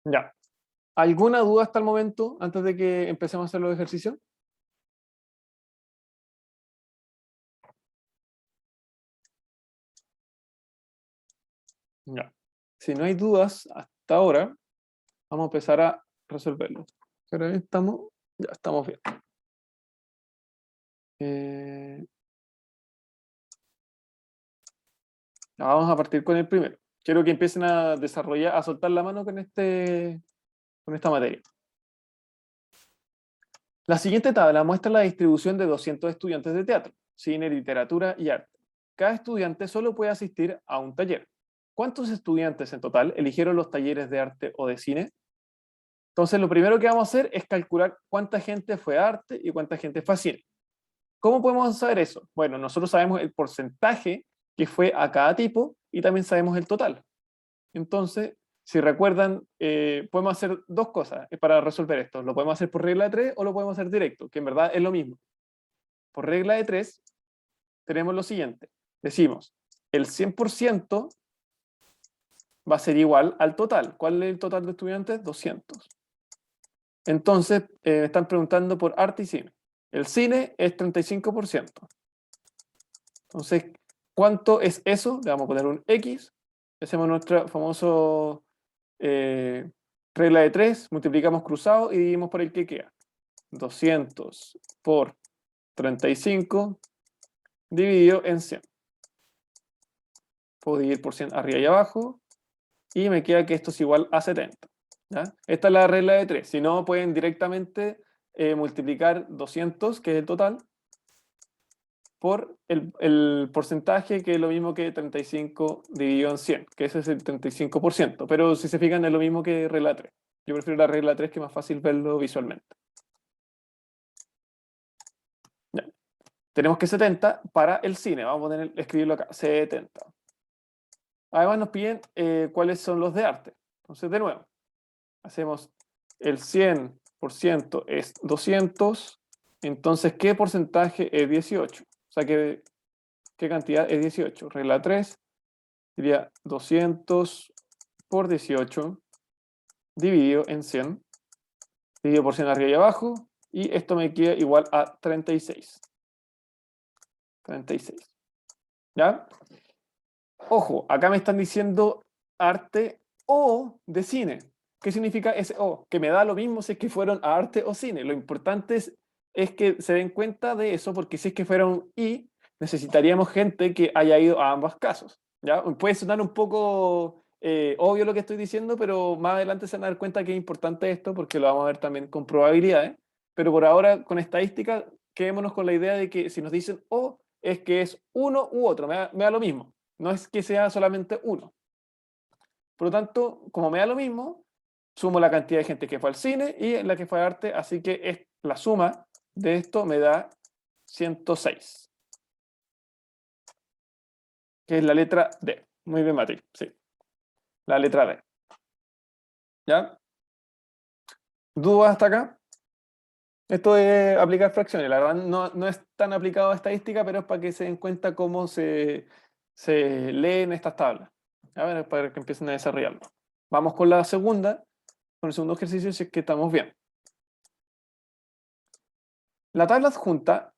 Ya. ¿Alguna duda hasta el momento, antes de que empecemos a hacer los ejercicios? Ya. Si no hay dudas hasta ahora, vamos a empezar a resolverlo. Pero ahí estamos, ya estamos bien. Eh, vamos a partir con el primero. Quiero que empiecen a desarrollar, a soltar la mano con esta materia. La siguiente tabla muestra la distribución de 200 estudiantes de teatro, cine, literatura y arte. Cada estudiante solo puede asistir a un taller. ¿Cuántos estudiantes en total eligieron los talleres de arte o de cine? Entonces, lo primero que vamos a hacer es calcular cuánta gente fue a arte y cuánta gente fue a cine. ¿Cómo podemos saber eso? Bueno, nosotros sabemos el porcentaje que fue a cada tipo y también sabemos el total. Entonces, si recuerdan, podemos hacer dos cosas para resolver esto. Lo podemos hacer por regla de 3 o lo podemos hacer directo, que en verdad es lo mismo. Por regla de 3 tenemos lo siguiente. Decimos, el 100% va a ser igual al total. ¿Cuál es el total de estudiantes? 200. Entonces, me están preguntando por arte y cine. El cine es 35%. Entonces, ¿cuánto es eso? Le vamos a poner un X. Hacemos nuestra famoso regla de 3, multiplicamos cruzado y dividimos por el que queda. 200 por 35 dividido en 100. Puedo dividir por 100 arriba y abajo y me queda que esto es igual a 70. ¿Ya? Esta es la regla de 3. Si no, pueden directamente multiplicar 200, que es el total, por el porcentaje, que es lo mismo que 35 dividido en 100, que ese es el 35%. Pero si se fijan, es lo mismo que regla 3. Yo prefiero la regla 3, que es más fácil verlo visualmente. Ya. Tenemos que 70 para el cine. Vamos a escribirlo acá, 70. Además nos piden cuáles son los de arte. Entonces, de nuevo, hacemos el 100% es 200. Entonces, ¿qué porcentaje es 18? O sea, ¿qué cantidad es 18? Regla 3 sería 200 por 18 dividido en 100, dividido por 100 arriba y abajo, y esto me queda igual a 36. 36. ¿Ya? Ojo, acá me están diciendo arte o de cine. ¿Qué significa ese o? Que me da lo mismo si es que fueron a arte o cine. Lo importante es que se den cuenta de eso, porque si es que fueron y, necesitaríamos gente que haya ido a ambos casos. ¿Ya? Puede sonar un poco obvio lo que estoy diciendo, pero más adelante se van a dar cuenta que es importante esto, porque lo vamos a ver también con probabilidades. Pero por ahora, con estadística, quedémonos con la idea de que si nos dicen o, es que es uno u otro, me da lo mismo. No es que sea solamente uno. Por lo tanto, como me da lo mismo, sumo la cantidad de gente que fue al cine y la que fue a arte, así que la suma de esto me da 106, que es la letra D. Muy bien, Mati, sí, la letra D. ¿Ya? ¿Dudas hasta acá? Esto de aplicar fracciones, la verdad no es tan aplicado a estadística, pero es para que se den cuenta cómo se leen estas tablas. A ver, para que empiecen a desarrollarlo. Vamos con la segunda, con el segundo ejercicio, si es que estamos bien. La tabla adjunta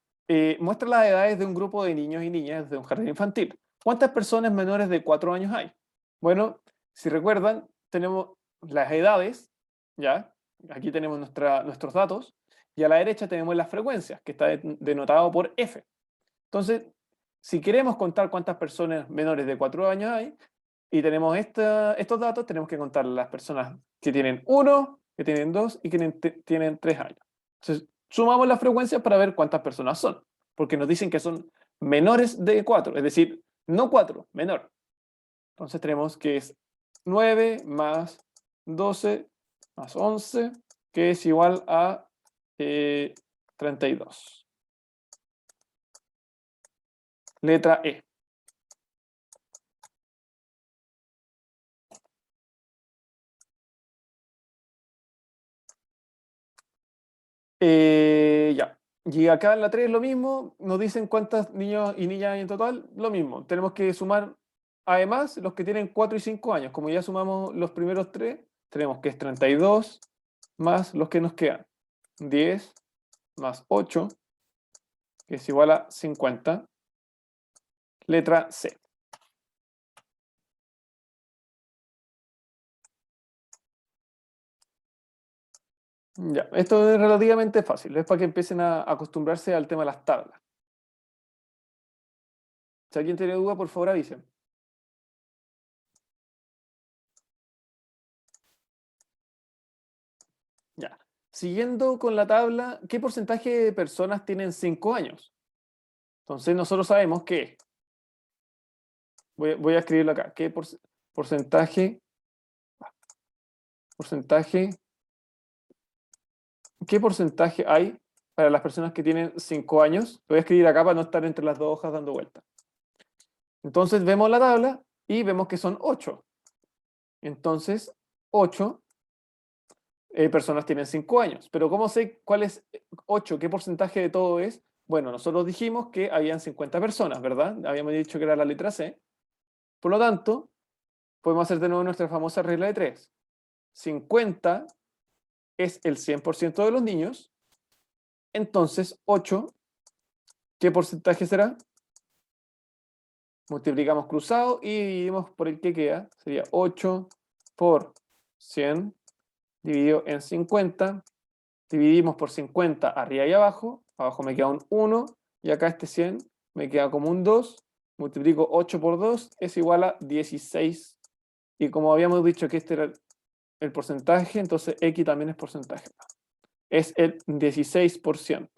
muestra las edades de un grupo de niños y niñas de un jardín infantil. ¿Cuántas personas menores de 4 años hay? Bueno, si recuerdan, tenemos las edades, ¿ya? Aquí tenemos nuestros datos, y a la derecha tenemos las frecuencias, que está denotado por F. Entonces, si queremos contar cuántas personas menores de 4 años hay, y tenemos estos datos, tenemos que contar las personas que tienen 1, que tienen 2 y que tienen 3 años. Entonces, sumamos las frecuencias para ver cuántas personas son, porque nos dicen que son menores de 4, es decir, no 4, menor. Entonces tenemos que es 9 más 12 más 11, que es igual a 32. Letra E. Ya. Y acá en la 3 es lo mismo, nos dicen cuántos niños y niñas hay en total, lo mismo. Tenemos que sumar, además, los que tienen 4 y 5 años. Como ya sumamos los primeros 3, tenemos que es 32 más los que nos quedan. 10 más 8, que es igual a 50. Letra C. Ya, esto es relativamente fácil, es para que empiecen a acostumbrarse al tema de las tablas. Si alguien tiene duda, por favor avisen. Ya. Siguiendo con la tabla, ¿qué porcentaje de personas tienen 5 años? Entonces nosotros sabemos que, voy a escribirlo acá, ¿qué porcentaje, porcentaje, qué porcentaje hay para las personas que tienen 5 años? Lo voy a escribir acá para no estar entre las dos hojas dando vueltas. Entonces vemos la tabla y vemos que son 8. Entonces, 8 personas tienen 5 años. Pero ¿cómo sé cuál es 8? ¿Qué porcentaje de todo es? Bueno, nosotros dijimos que habían 50 personas, ¿verdad? Habíamos dicho que era la letra C. Por lo tanto, podemos hacer de nuevo nuestra famosa regla de 3. 50 es el 100% de los niños. Entonces, 8, ¿qué porcentaje será? Multiplicamos cruzado y dividimos por el que queda. Sería 8 por 100 dividido en 50. Dividimos por 50 arriba y abajo. Abajo me queda un 1 y acá este 100 me queda como un 2. Multiplico 8 por 2 es igual a 16. Y como habíamos dicho que este era el porcentaje, entonces X también es porcentaje. Es el 16%.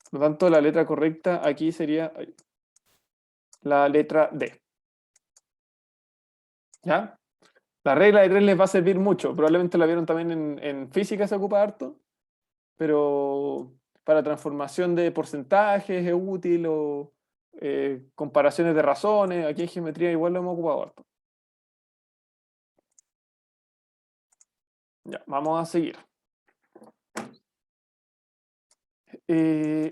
Por lo tanto, la letra correcta aquí sería la letra D. ¿Ya? La regla de 3 les va a servir mucho. Probablemente la vieron también en física, se ocupa harto. Pero para transformación de porcentajes es útil o comparaciones de razones. Aquí en geometría igual lo hemos ocupado harto. Ya, vamos a seguir. Eh,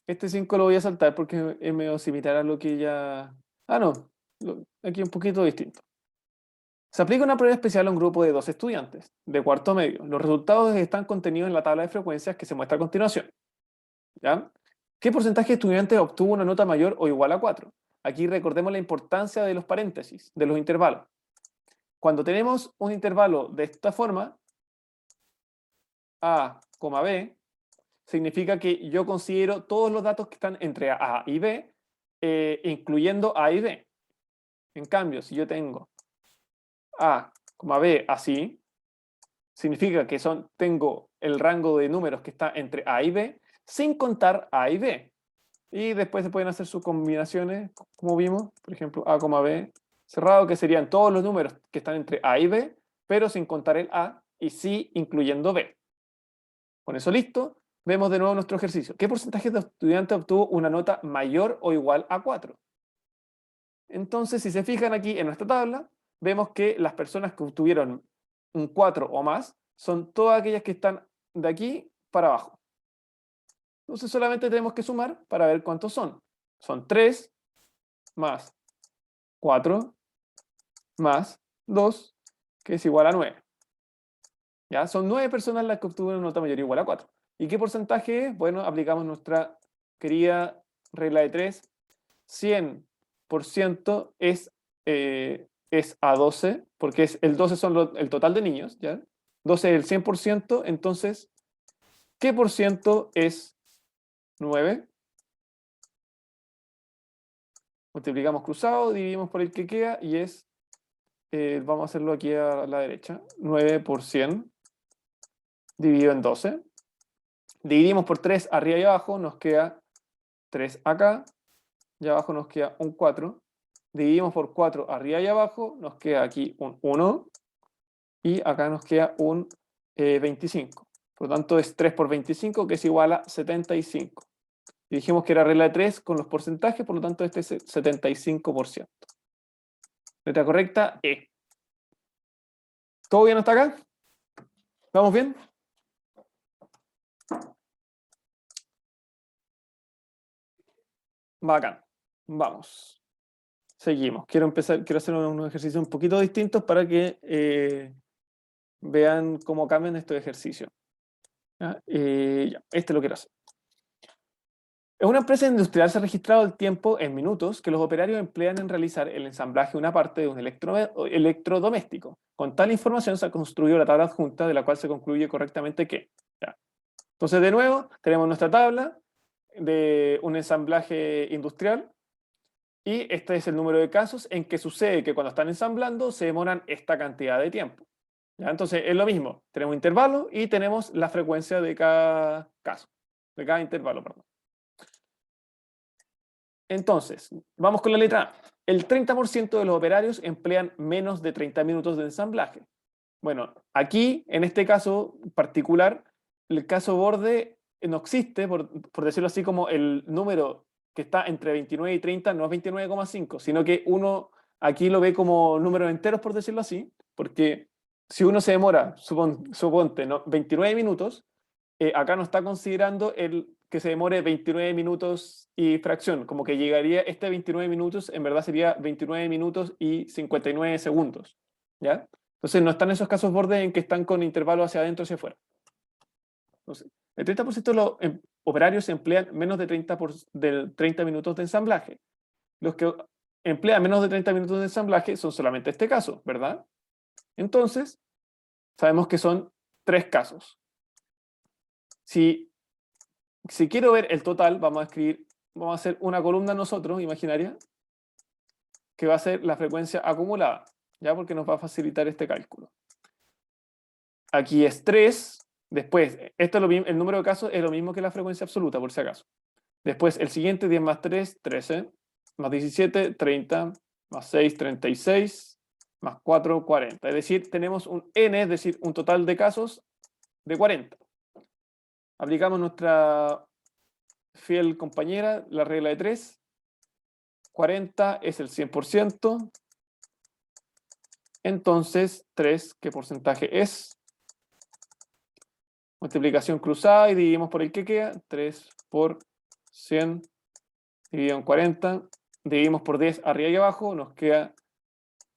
este 5 lo voy a saltar porque es medio similar a lo que ya... Ah, no. Aquí un poquito distinto. Se aplica una prueba especial a un grupo de 2 estudiantes de cuarto medio. Los resultados están contenidos en la tabla de frecuencias que se muestra a continuación. ¿Ya? ¿Qué porcentaje de estudiantes obtuvo una nota mayor o igual a 4? Aquí recordemos la importancia de los paréntesis, de los intervalos. Cuando tenemos un intervalo de esta forma, A, B, significa que yo considero todos los datos que están entre A y B, incluyendo A y B. En cambio, si yo tengo A, B así, significa que tengo el rango de números que está entre A y B, sin contar A y B. Y después se pueden hacer sus combinaciones, como vimos, por ejemplo, A, B cerrado, que serían todos los números que están entre A y B, pero sin contar el A y sí incluyendo B. Con eso listo, vemos de nuevo nuestro ejercicio. ¿Qué porcentaje de estudiantes obtuvo una nota mayor o igual a 4? Entonces, si se fijan aquí en nuestra tabla, vemos que las personas que obtuvieron un 4 o más son todas aquellas que están de aquí para abajo. Entonces solamente tenemos que sumar para ver cuántos son. Son 3 más 4 más 2, que es igual a 9. ¿Ya? Son 9 personas las que obtuvieron una nota mayor o igual a 4. ¿Y qué porcentaje es? Bueno, aplicamos nuestra querida regla de 3. 100% es a 12, porque el 12 son el total de niños, ¿ya? 12 es el 100%, entonces, ¿qué por ciento es 9? Multiplicamos cruzado, dividimos por el que queda y es, vamos a hacerlo aquí a la derecha, 9 por 100 dividido en 12. Dividimos por 3 arriba y abajo, nos queda 3 acá, y abajo nos queda un 4. Dividimos por 4 arriba y abajo, nos queda aquí un 1, y acá nos queda un 25. Por lo tanto, es 3 por 25, que es igual a 75. Y dijimos que era regla de 3 con los porcentajes, por lo tanto, este es el 75%. Letra correcta, E. ¿Todo bien hasta acá? ¿Vamos bien? Bacán. Vamos. Seguimos. Quiero hacer unos ejercicios un poquito distintos para que vean cómo cambian estos ejercicios. ¿Ya? Ya, este lo quiero hacer. En una empresa industrial se ha registrado el tiempo en minutos que los operarios emplean en realizar el ensamblaje de una parte de un electrodoméstico. Con tal información se ha construido la tabla adjunta de la cual se concluye correctamente que. ¿Ya? Entonces, de nuevo, tenemos nuestra tabla de un ensamblaje industrial y este es el número de casos en que sucede que cuando están ensamblando se demoran esta cantidad de tiempo. ¿Ya? Entonces, es lo mismo. Tenemos intervalo y tenemos la frecuencia de cada caso, de cada intervalo, perdón. Entonces, vamos con la letra A. El 30% de los operarios emplean menos de 30 minutos de ensamblaje. Bueno, aquí, en este caso particular, el caso borde no existe, por decirlo así, como el número que está entre 29 y 30 no es 29,5, sino que uno aquí lo ve como números enteros, por decirlo así, porque si uno se demora, suponte, ¿no? 29 minutos, acá no está considerando el que se demore 29 minutos y fracción, como que llegaría este 29 minutos, en verdad sería 29 minutos y 59 segundos, ¿ya? Entonces no están esos casos bordes en que están con intervalos hacia adentro y hacia afuera. Entonces, el 30% de los operarios emplean menos de 30 minutos de ensamblaje. Los que emplean menos de 30 minutos de ensamblaje son solamente este caso, ¿verdad? Entonces, sabemos que son 3 casos. Si quiero ver el total, vamos a hacer una columna nosotros, imaginaria, que va a ser la frecuencia acumulada, ¿ya? Porque nos va a facilitar este cálculo. Aquí es 3, después, esto es el número de casos es lo mismo que la frecuencia absoluta, por si acaso. Después, el siguiente, 10 más 3, 13, más 17, 30, más 6, 36, más 4, 40. Es decir, tenemos un n, es decir, un total de casos de 40. Aplicamos nuestra fiel compañera, la regla de 3. 40 es el 100%. Entonces, 3, ¿qué porcentaje es? Multiplicación cruzada y dividimos por el que queda. 3 por 100 dividido en 40. Dividimos por 10 arriba y abajo. Nos queda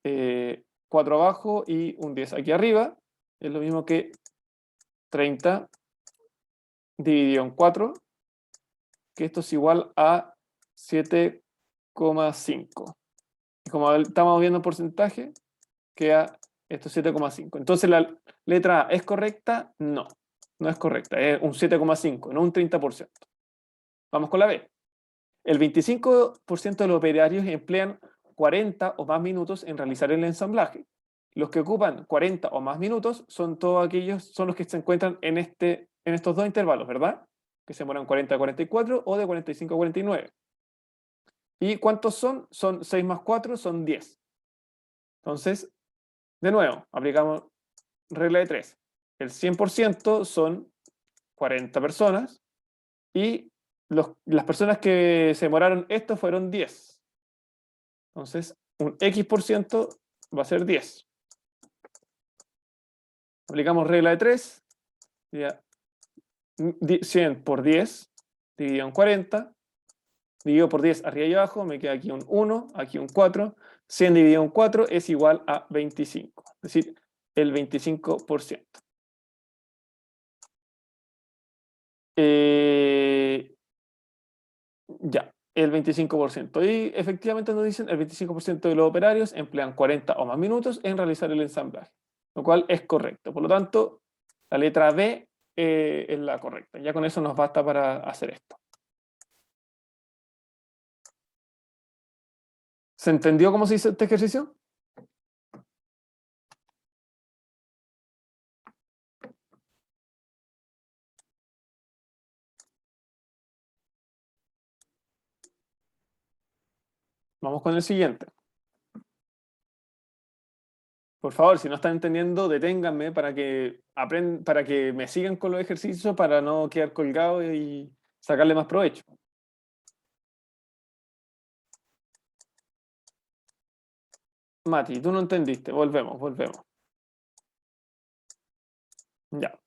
4 abajo y un 10 aquí arriba. Es lo mismo que 30 dividido en 4. Que esto es igual a 7,5. Y como estamos viendo el porcentaje, queda esto 7,5. Entonces, ¿la letra A es correcta? No, no es correcta. Es un 7,5, no un 30%. Vamos con la B. El 25% de los operarios emplean 40 o más minutos en realizar el ensamblaje. Los que ocupan 40 o más minutos son todos aquellos, son los que se encuentran en estos dos intervalos, ¿verdad? Que se demoran 40 a 44 o de 45 a 49. ¿Y cuántos son? Son 6 más 4, son 10. Entonces, de nuevo, aplicamos regla de 3. El 100% son 40 personas y las personas que se demoraron esto fueron 10. Entonces, un X% va a ser 10. Aplicamos regla de 3. 100 por 10 dividido en 40. Dividido por 10 arriba y abajo, me queda aquí un 1, aquí un 4. 100 dividido en 4 es igual a 25. Es decir, el 25%. Ya, el 25%. Y efectivamente nos dicen el 25% de los operarios emplean 40 o más minutos en realizar el ensamblaje, lo cual es correcto. Por lo tanto, la letra B es la correcta. Ya con eso nos basta para hacer esto. ¿Se entendió cómo se hizo este ejercicio? Vamos con el siguiente. Por favor, si no están entendiendo, deténganme para que me sigan con los ejercicios para no quedar colgado y sacarle más provecho. Mati, tú no entendiste. Volvemos. Ya.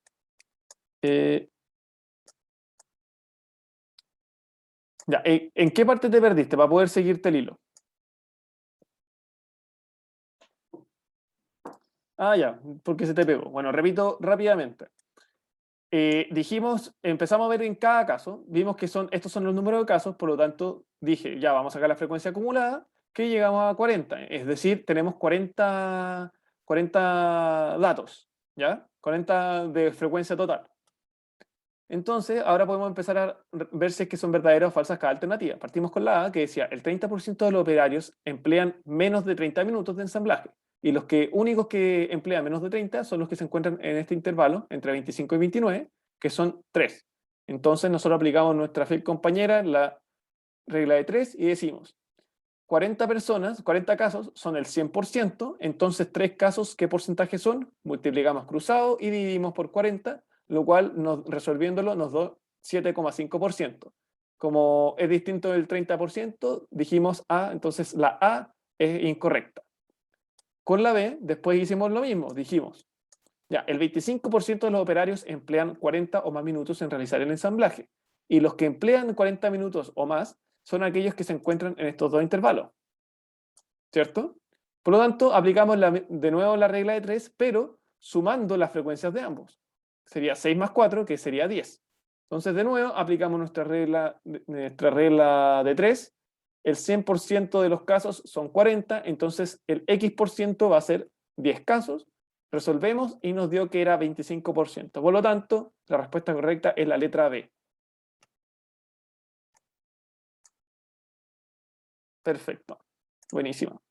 Ya, ¿en qué parte te perdiste para poder seguirte el hilo? Ah, ya, porque se te pegó. Bueno, repito rápidamente. Empezamos a ver en cada caso, vimos que estos son los números de casos, por lo tanto dije, ya vamos a sacar la frecuencia acumulada, que llegamos a 40, es decir, tenemos 40 datos, ¿ya? 40 de frecuencia total. Entonces, ahora podemos empezar a ver si es que son verdaderas o falsas cada alternativa. Partimos con la A, que decía, el 30% de los operarios emplean menos de 30 minutos de ensamblaje. Y los únicos que emplean menos de 30 son los que se encuentran en este intervalo, entre 25 y 29, que son 3. Entonces, nosotros aplicamos nuestra fiel compañera, la regla de 3, y decimos, 40 personas, 40 casos son el 100%, entonces 3 casos, ¿qué porcentaje son? Multiplicamos cruzado y dividimos por 40, lo cual resolviéndolo nos da 7,5%. Como es distinto del 30%, dijimos A, entonces la A es incorrecta. Con la B, después hicimos lo mismo, dijimos, ya, el 25% de los operarios emplean 40 o más minutos en realizar el ensamblaje, y los que emplean 40 minutos o más son aquellos que se encuentran en estos dos intervalos, ¿cierto? Por lo tanto, aplicamos de nuevo la regla de 3, pero sumando las frecuencias de ambos. Sería 6 más 4, que sería 10. Entonces, de nuevo, aplicamos nuestra regla de 3. El 100% de los casos son 40, entonces el X% va a ser 10 casos. Resolvemos y nos dio que era 25%. Por lo tanto, la respuesta correcta es la letra B. Perfecto. Buenísimo.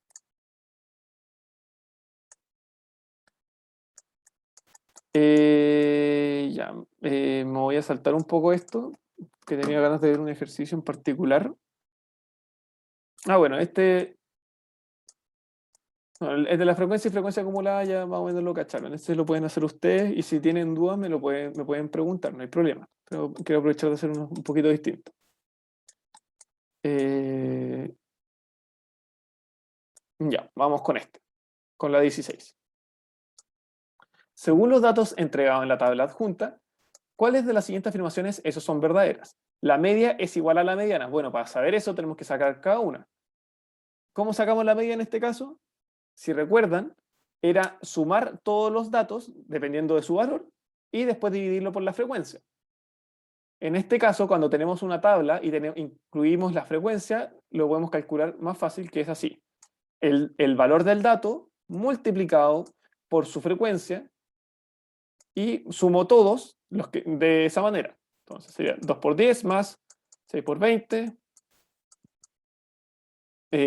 Ya, me voy a saltar un poco esto, que tenía ganas de ver un ejercicio en particular. Ah, bueno, no, el de la frecuencia y frecuencia acumulada ya más o menos lo cacharon. Este lo pueden hacer ustedes y si tienen dudas me pueden preguntar, no hay problema. Pero quiero aprovechar de hacer uno un poquito distinto. Eh, ya, vamos con la 16. Según los datos entregados en la tabla adjunta, ¿cuáles de las siguientes afirmaciones esos son verdaderas? La media es igual a la mediana. Bueno, para saber eso tenemos que sacar cada una. ¿Cómo sacamos la media en este caso? Si recuerdan, era sumar todos los datos, dependiendo de su valor, y después dividirlo por la frecuencia. En este caso, cuando tenemos una tabla y incluimos la frecuencia, lo podemos calcular más fácil, que es así. El valor del dato multiplicado por su frecuencia y sumo todos de esa manera. Entonces sería 2 por 10 más 6 por 20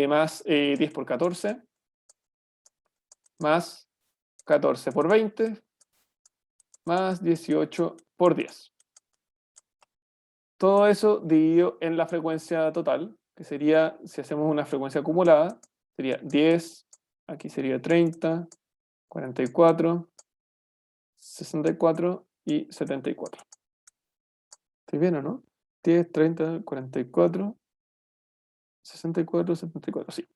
más 10 por 14 más 14 por 20 más 18 por 10. Todo eso dividido en la frecuencia total, que sería, si hacemos una frecuencia acumulada, sería 10, aquí sería 30, 44, 64 y 74. ¿Estoy bien o no? 10, 30, 44, 64, 74, sí.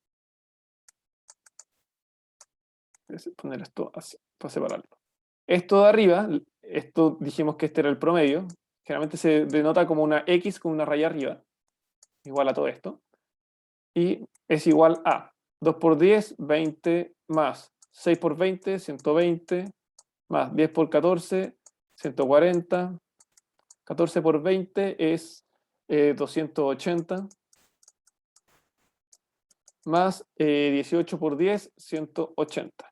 Voy a poner esto así, para separarlo. Esto de arriba, esto dijimos que este era el promedio, generalmente se denota como una X con una raya arriba, igual a todo esto, y es igual a 2 por 10, 20, más 6 por 20, 120, más 10 por 14, 140, 14 por 20 es 280, más 18 por 10, 180.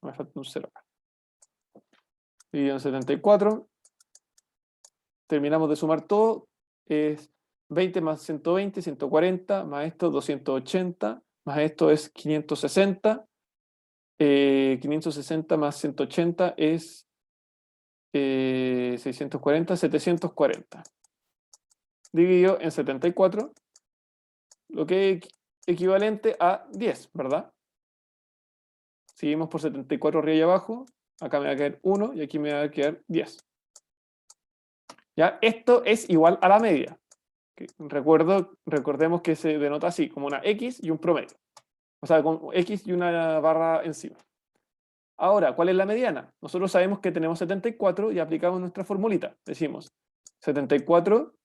Me falta un 0 acá. Dividido en 74. Terminamos de sumar todo. Es 20 más 120, 140, más esto 280, más esto es 560. 560 más 180 es 640, 740. Dividido en 74, lo que es equivalente a 10, ¿verdad? Seguimos por 74 arriba y abajo. Acá me va a quedar 1 y aquí me va a quedar 10. ¿Ya? Esto es igual a la media. Recordemos que se denota así, como una X y un promedio. O sea, con X y una barra encima. Ahora, ¿cuál es la mediana? Nosotros sabemos que tenemos 74 y aplicamos nuestra formulita. Decimos 74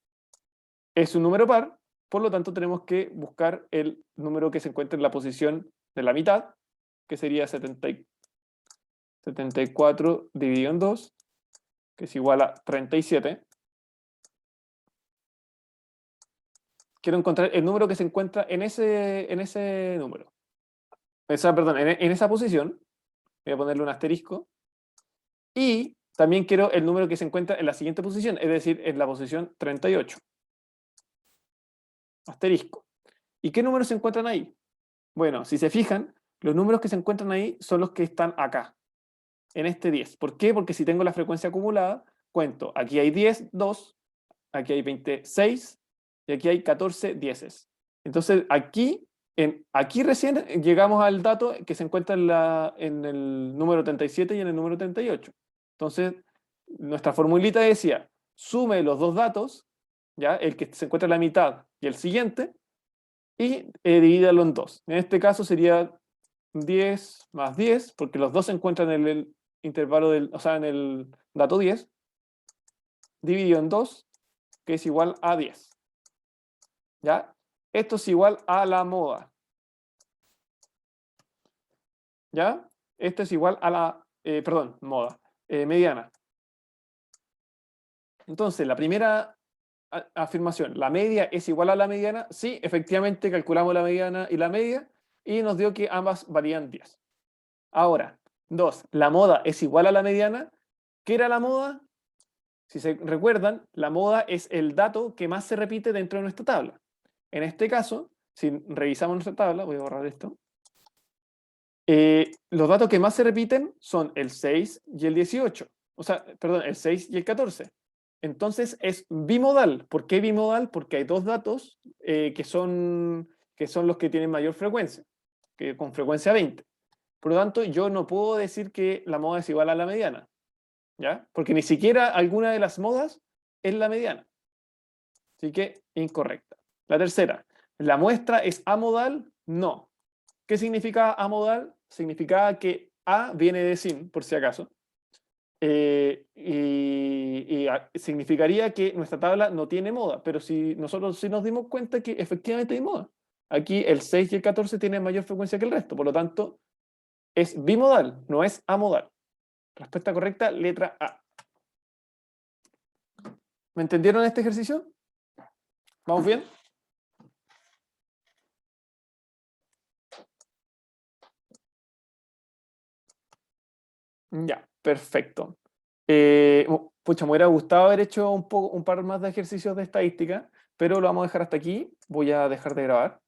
es un número par, por lo tanto tenemos que buscar el número que se encuentra en la posición de la mitad, que sería 74 dividido en 2, que es igual a 37. Quiero encontrar el número que se encuentra en ese número. Perdón, en esa posición. Voy a ponerle un asterisco. Y también quiero el número que se encuentra en la siguiente posición, es decir, en la posición 38. Asterisco. ¿Y qué números se encuentran ahí? Bueno, si se fijan, los números que se encuentran ahí son los que están acá, en este 10. ¿Por qué? Porque si tengo la frecuencia acumulada, cuento, aquí hay 10, 2, aquí hay 26 y aquí hay 14 dieces. Entonces, aquí recién llegamos al dato que se encuentra en el número 37 y en el número 38. Entonces, nuestra formulita decía, sume los dos datos, ¿ya? El que se encuentra en la mitad y el siguiente, y divídalo en 2. En este caso sería 10 más 10, porque los dos se encuentran en el intervalo o sea, en el dato 10, dividido en 2, que es igual a 10. ¿Ya? Esto es igual a la moda. ¿Ya? Esto es igual a la, moda, mediana. Entonces, la primera afirmación, ¿la media es igual a la mediana? Sí, efectivamente calculamos la mediana y la media y nos dio que ambas varían 10. Ahora, 2, ¿la moda es igual a la mediana? ¿Qué era la moda? Si se recuerdan, la moda es el dato que más se repite dentro de nuestra tabla. En este caso, si revisamos nuestra tabla, voy a borrar esto, los datos que más se repiten son el 6 y el 18. O sea, perdón, el 6 y el 14. Entonces es bimodal. ¿Por qué bimodal? Porque hay dos datos que son los que tienen mayor frecuencia, que con frecuencia 20. Por lo tanto, yo no puedo decir que la moda es igual a la mediana, ¿ya? Porque ni siquiera alguna de las modas es la mediana. Así que incorrecta. La tercera, ¿la muestra es amodal? No. ¿Qué significa amodal? Significa que A viene de sin, por si acaso. Significaría que nuestra tabla no tiene moda, pero si nosotros sí nos dimos cuenta que efectivamente hay moda. Aquí el 6 y el 14 tienen mayor frecuencia que el resto, por lo tanto es bimodal, no es amodal. Respuesta correcta, letra A. ¿Me entendieron este ejercicio? ¿Vamos bien? Ya, perfecto. Pucha, me hubiera gustado haber hecho un par más de ejercicios de estadística, pero lo vamos a dejar hasta aquí. Voy a dejar de grabar.